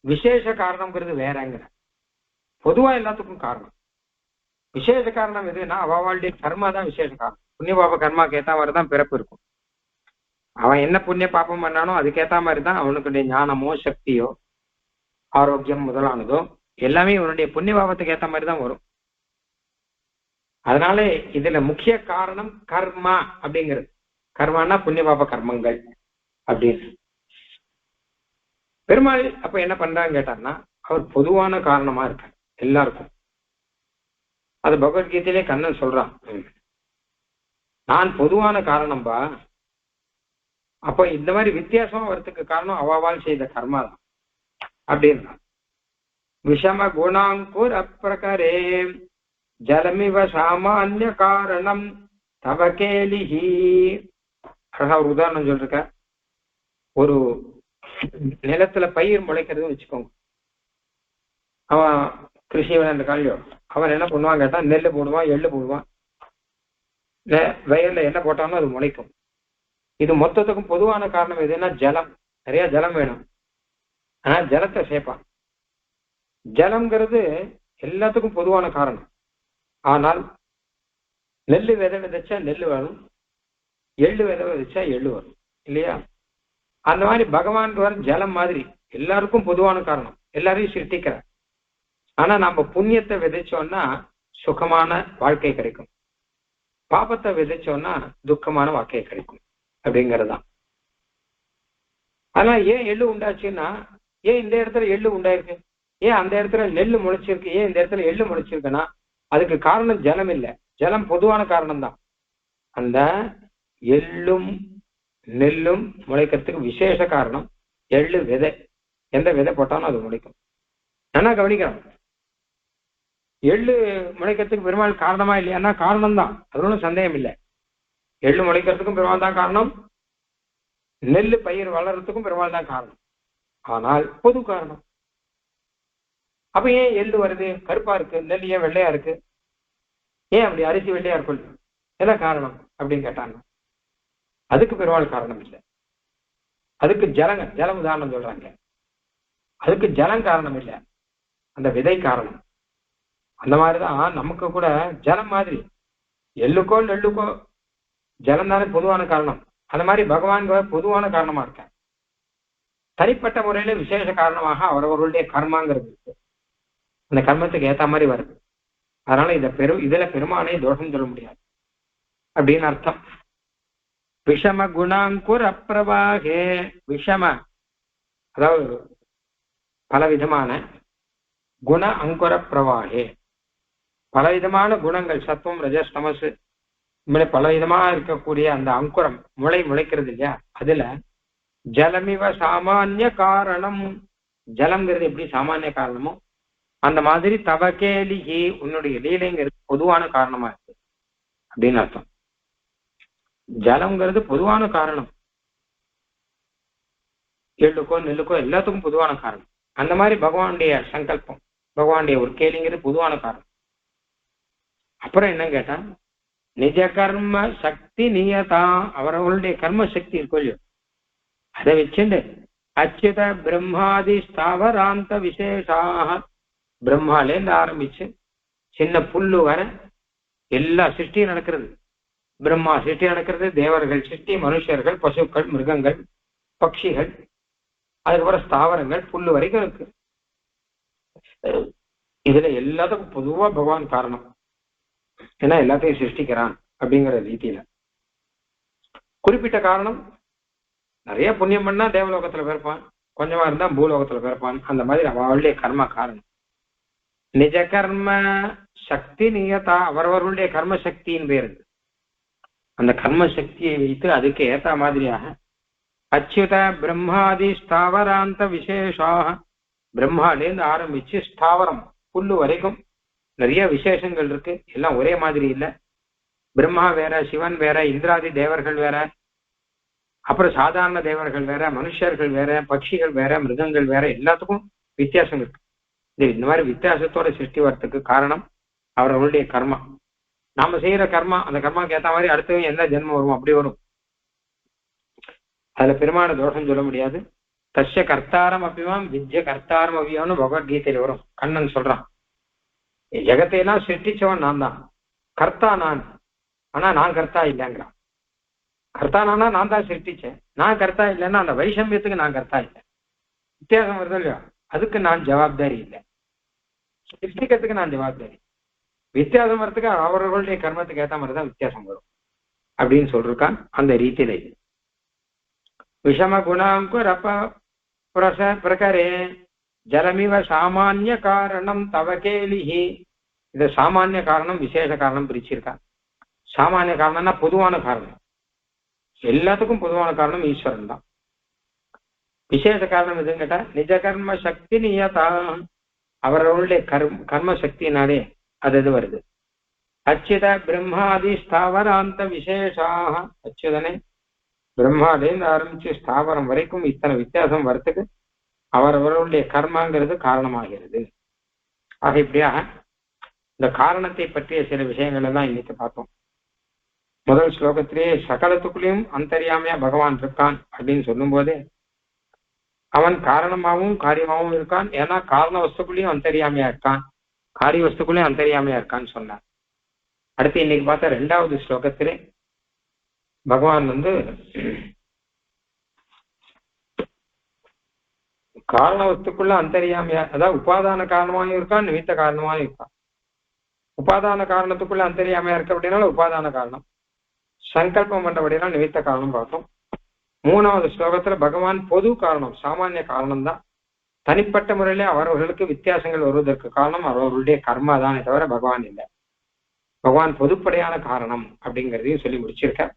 விசேஷ காரணம்ங்கிறது வேறங்கிற. பொதுவா எல்லாத்துக்கும் காரணம். விசேஷ காரணம் எதுன்னா அவளுடைய கர்மா தான் விசேஷ காரணம். புண்ணிய பாப கர்மாக்கு ஏத்த மாதிரி தான் பிறப்பு இருக்கும். அவன் என்ன புண்ணிய பாப்பம் பண்ணானோ அதுக்கேற்ற மாதிரி தான் அவனுக்குடைய ஞானமோ சக்தியோ ஆரோக்கியம் முதலானதோ எல்லாமே இவனுடைய புண்ணிய பாவத்துக்கு ஏற்ற மாதிரி தான் வரும். அதனால இதுல முக்கிய காரணம் கர்மா அப்படிங்கிறது. கர்மானா புண்ணிய பாப கர்மங்கள் அப்படின்னு. பெருமாள் அப்ப என்ன பண்றான்னு கேட்டான்னா, அவர் பொதுவான காரணமா இருக்கார் எல்லாருக்கும். அது பகவத்கீதையிலே கண்ணன் சொல்றான், நான் பொதுவான காரணம்பா. அப்ப இந்த மாதிரி வித்தியாசமா வரத்துக்கு காரணம் அவாவால் செய்த கர்மா தான் அப்படின்னா. விஷம குணாங்குர் அப்பிரகரே ஜலமிவ சாமான்ய காரணம் தவ கேலிஹி. அழகா ஒரு உதாரணம் சொல்லிருக்க. ஒரு நிலத்துல பயிர் முளைக்கிறது வச்சுக்கோங்க. அவன் கிருஷி அந்த காலியோ அவன் என்ன பண்ணுவான் கேட்டா, நெல்லு போடுவான், எள்ளு போடுவான், வயல்ல என்ன போட்டாலும் அது முளைக்கும். இது மொத்தத்துக்கும் பொதுவான காரணம் எதுன்னா ஜலம். நிறைய ஜலம் வேணும், ஆனா ஜலத்தை சேர்ப்பான். ஜலம்ங்கிறது எல்லாத்துக்கும் பொதுவான காரணம். ஆனால் நெல்லு விதை விதைச்சா நெல்லு வரும், எள்ளு விதை விதைச்சா எள்ளு வரும் இல்லையா? அந்த மாதிரி பகவானுக்கு வர ஜலம் மாதிரி எல்லாருக்கும் பொதுவான காரணம். எல்லாரையும் சிருஷ்டிக்கிறார். ஆனா நம்ம புண்ணியத்தை விதைச்சோம்னா சுகமான வாழ்க்கை கிடைக்கும், பாபத்தை விதைச்சோம்னா துக்கமான வாழ்க்கை கிடைக்கும் அப்படிங்கறதுதான். ஆனா ஏன் எள்ளு உண்டாச்சுன்னா, ஏன் இந்த இடத்துல எள்ளு உண்டாயிருக்கு, ஏன் அந்த இடத்துல நெல்லு முளைச்சிருக்கு, ஏன் இந்த இடத்துல எள்ளு முளைச்சிருக்குன்னா அதுக்கு காரணம் ஜலம் இல்லை, ஜலம் பொதுவான காரணம் தான். அந்த எள்ளும் நெல்லும் முளைக்கிறதுக்கு விசேஷ காரணம் எள்ளு விதை. எந்த விதை போட்டாலும் அது முளைக்கும். ஆனா கவனிக்கிறோம், எள்ளு முளைக்கிறதுக்கு பெருமாள் காரணமா இல்லையான்னா காரணம் தான், அது ஒன்றும் சந்தேகம் இல்லை. எள்ளு முளைக்கிறதுக்கும் பெருமாள் தான் காரணம், நெல்லு பயிர் வளர்றதுக்கும் பெருமாள் தான் காரணம். ஆனால் பொது காரணம். அப்ப ஏன் எள்ளு வருது கருப்பா இருக்கு, நெல் ஏன் வெள்ளையா இருக்கு, ஏன் அப்படி அரிசி வெள்ளையா இருக்கும், என்ன காரணம் அப்படின்னு கேட்டாங்க. அதுக்கு பெருமாள் காரணம் இல்லை, அதுக்கு ஜலம் உதாரணம் சொல்றாங்க. அதுக்கு ஜலம் காரணம் இல்லை, அந்த விதை காரணம். அந்த மாதிரிதான் நமக்கு கூட ஜலம் மாதிரி எள்ளுக்கோ நெல்லுக்கோ ஜலம் தானே பொதுவான காரணம். அந்த மாதிரி பகவான் பொதுவான காரணமா இருக்க, தனிப்பட்ட முறையில விசேஷ காரணமாக அவரவர்களுடைய கர்மாங்கிறது இருக்கு, அந்த கர்மத்துக்கு ஏத்த மாதிரி வருது. அதனால இதுல பெருமானை தோஷம் சொல்ல முடியாது அப்படின்னு அர்த்தம். விஷம குணாங்குர பிரவாகே, விஷம அதாவது பலவிதமான குண அங்குர பிரவாகே, பலவிதமான குணங்கள் சத்துவம் ரஜஸ் தமசு பலவிதமா இருக்கக்கூடிய அந்த அங்குரம் முளைக்கிறது இல்லையா, அதுல ஜலமிவ சாமானிய காரணம், ஜலம்ங்கிறது எப்படி சாமானிய காரணமோ அந்த மாதிரி தவகேலிகி உன்னுடைய லீலைங்கிறது பொதுவான காரணமா இருக்கு அப்படின்னு அர்த்தம். ஜலம்ங்கிறது பொதுவான காரணம், எள்ளுக்கோ நெல்லுக்கோ எல்லாத்துக்கும் பொதுவான காரணம். அந்த மாதிரி பகவானுடைய சங்கல்பம், பகவானுடைய ஒரு கேலிங்கிறது பொதுவான காரணம். அப்புறம் என்ன கேட்டா, நிஜ கர்ம சக்தி நியதா, அவர்களுடைய கர்ம சக்தி இருக்கும் இல்லையோ அதை வச்சுண்டு அச்சுத பிரம்மாதி ஸ்தாவராந்த விசேஷாக, பிரம்மாலேருந்து ஆரம்பிச்சு சின்ன புல்லு வர எல்லா சிருஷ்டியும் நடக்கிறது. பிரம்மா சிருஷ்டி நடக்கிறது, தேவர்கள் சிருஷ்டி, மனுஷர்கள், பசுக்கள், மிருகங்கள், பட்சிகள், அதுக்கப்புறம் ஸ்தாவரங்கள், புல்லு வரைக்கும் இருக்கு. இதுல எல்லாத்துக்கும் பொதுவா பகவான் காரணம், ஏன்னா எல்லாத்தையும் சிருஷ்டிக்கிறான் அப்படிங்கிற ரீதியில. குறிப்பிட்ட காரணம், நிறைய புண்ணியம் பண்ணா தேவலோகத்துல பிறப்பான், கொஞ்சமா இருந்தா பூலோகத்துல பிறப்பான், அந்த மாதிரி அவளுடைய கர்ம காரணம். நிஜ கர்ம சக்தி நியதா, அவரவர்களுடைய கர்ம சக்தியின் பேரு. அந்த கர்ம சக்தியை வைத்து அதுக்கு ஏத்த மாதிரியாக அச்சுத பிரம்மாதி ஸ்தாவராந்த விசேஷாக, பிரம்மாலேருந்து ஆரம்பிச்சு ஸ்தாவரம் புல்லு வரைக்கும் நிறைய விசேஷங்கள் இருக்கு. எல்லாம் ஒரே மாதிரி இல்லை, பிரம்மா வேற, சிவன் வேற, இந்திராதி தேவர்கள் வேற, அப்புறம் சாதாரண தேவர்கள் வேற, மனுஷர்கள் வேற, பட்சிகள் வேற, மிருகங்கள் வேற, எல்லாத்துக்கும் வித்தியாசம் இருக்கு. இந்த மாதிரி வித்தியாசத்தோட சிருஷ்டி வரத்துக்கு காரணம் அவர்களுடைய கர்மா. நாம செய்யற கர்மா, அந்த கர்மாக்கு ஏற்ற மாதிரி அடுத்தவங்க எந்த ஜென்மம் வரும் அப்படி வரும். அதுல பெருமான தோஷம் சொல்ல முடியாது. தஸ்ய கர்த்தாரம் அபிமாம் வித்ய கர்த்தாரம் அபியான்னு பகவத்கீதையில வரும். கண்ணன் சொல்றான், ஜெகத்தையெல்லாம் சிருஷ்டிச்சவன் நான் தான், கர்த்தா நான், ஆனா நான் கர்த்தா இல்லைங்கிறான். கர்த்தா நானா நான் தான் சிருஷ்டிச்சேன், நான் கர்த்தா இல்லைன்னா அந்த வைஷமியத்துக்கு நான் கர்த்தா இல்லை. வித்தியாசம் வருது இல்லையா, அதுக்கு நான் ஜவாப்தாரி இல்லை, சிருஷ்டிக்கிறதுக்கு நான் ஜவாப்தாரி. வித்தியாசம் வர்றதுக்கு அவர்களுடைய கர்மத்துக்கு ஏற்ற மாதிரி தான் வித்தியாசம் வரும் அப்படின்னு சொல்றான். அந்த ரீதியில விஷம குணாங்குர பிரகரே ஜலமிவ சாமானிய காரணம் தவகேலிஹி, இத சாமானிய காரணம் விசேஷ காரணம் பிரிச்சிருக்கான். சாமானிய காரணம்னா பொதுவான காரணம், எல்லாத்துக்கும் பொதுவான காரணம் ஈஸ்வரன் தான். விசேஷ காரணம் எதுன்னு கேட்டா நிஜ கர்ம சக்தி நியதா, அவர்களுடைய கர்ம சக்தினாலே அது இது வருது. அச்சுத பிரம்மாதி ஸ்தாவராந்த விசேஷாக, அச்சுதனே பிரம்மாலேருந்து ஆரம்பிச்சு ஸ்தாவரம் வரைக்கும் இத்தனை வித்தியாசம் வரத்துக்கு அவரவர்களுடைய கர்மாங்கிறது காரணமாகிறது. ஆக இப்படியாக இந்த காரணத்தை பற்றிய சில விஷயங்கள் எல்லாம் இன்னைக்கு பார்த்தோம். முதல் ஸ்லோகத்திலேயே சகலத்துக்குள்ளேயும் அந்தரியாமையா பகவான் இருக்கான் அப்படின்னு சொல்லும் போதே அவன் காரணமாகவும் காரியமாகவும் இருக்கான். ஏன்னா காரண வஸ்துக்குள்ளேயும் அந்தரியாமையா இருக்கான், காரிய வஸ்துக்குள்ளேயும் அந்தரியாமையா இருக்கான்னு சொன்னார். அடுத்து இன்னைக்கு பார்த்தா ரெண்டாவது ஸ்லோகத்திலே பகவான் காரண வஸ்துக்குள்ள அந்தரியாமையா, அதாவது உபாதான காரணமாகவும் இருக்கான், நிமித்த காரணமாகவும் இருக்கான். உபாதான காரணத்துக்குள்ள அந்தரியாமையா இருக்க அப்படின்னால உபாதான காரணம், சங்கல்பம் பண்றபடினா நிமித்த காரணம் பார்த்தோம். 3வது ஸ்லோகத்துல பகவான் பொது காரணம், சாமானிய காரணம் தான். தனிப்பட்ட முறையில அவரவர்களுக்கு வித்தியாசங்கள் வருவதற்கு காரணம் அவர்களுடைய கர்மா தானே தவிர பகவான் இல்லை. பகவான் பொதுப்படையான காரணம் அப்படிங்கிறதையும் சொல்லி முடிச்சிருக்கார்.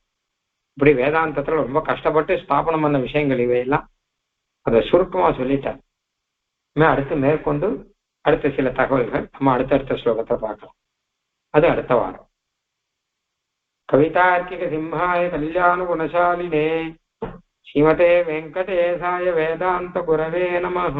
இப்படி வேதாந்தத்துல ரொம்ப கஷ்டப்பட்டு ஸ்தாபனம் பண்ண விஷயங்கள் இவையெல்லாம் அதை சுருக்கமா சொல்லிட்டார். அடுத்து மேற்கொண்டு அடுத்த சில தகவல்கள் நம்ம அடுத்தடுத்த ஸ்லோகத்தை பார்க்கலாம். அது அடுத்த வாரம். கவிதார்க்கிக சிம்ஹாய கல்யாண குணசாலினே ஸ்ரீமதே வெங்கடேசாய வேதாந்த குரவே நமஹ.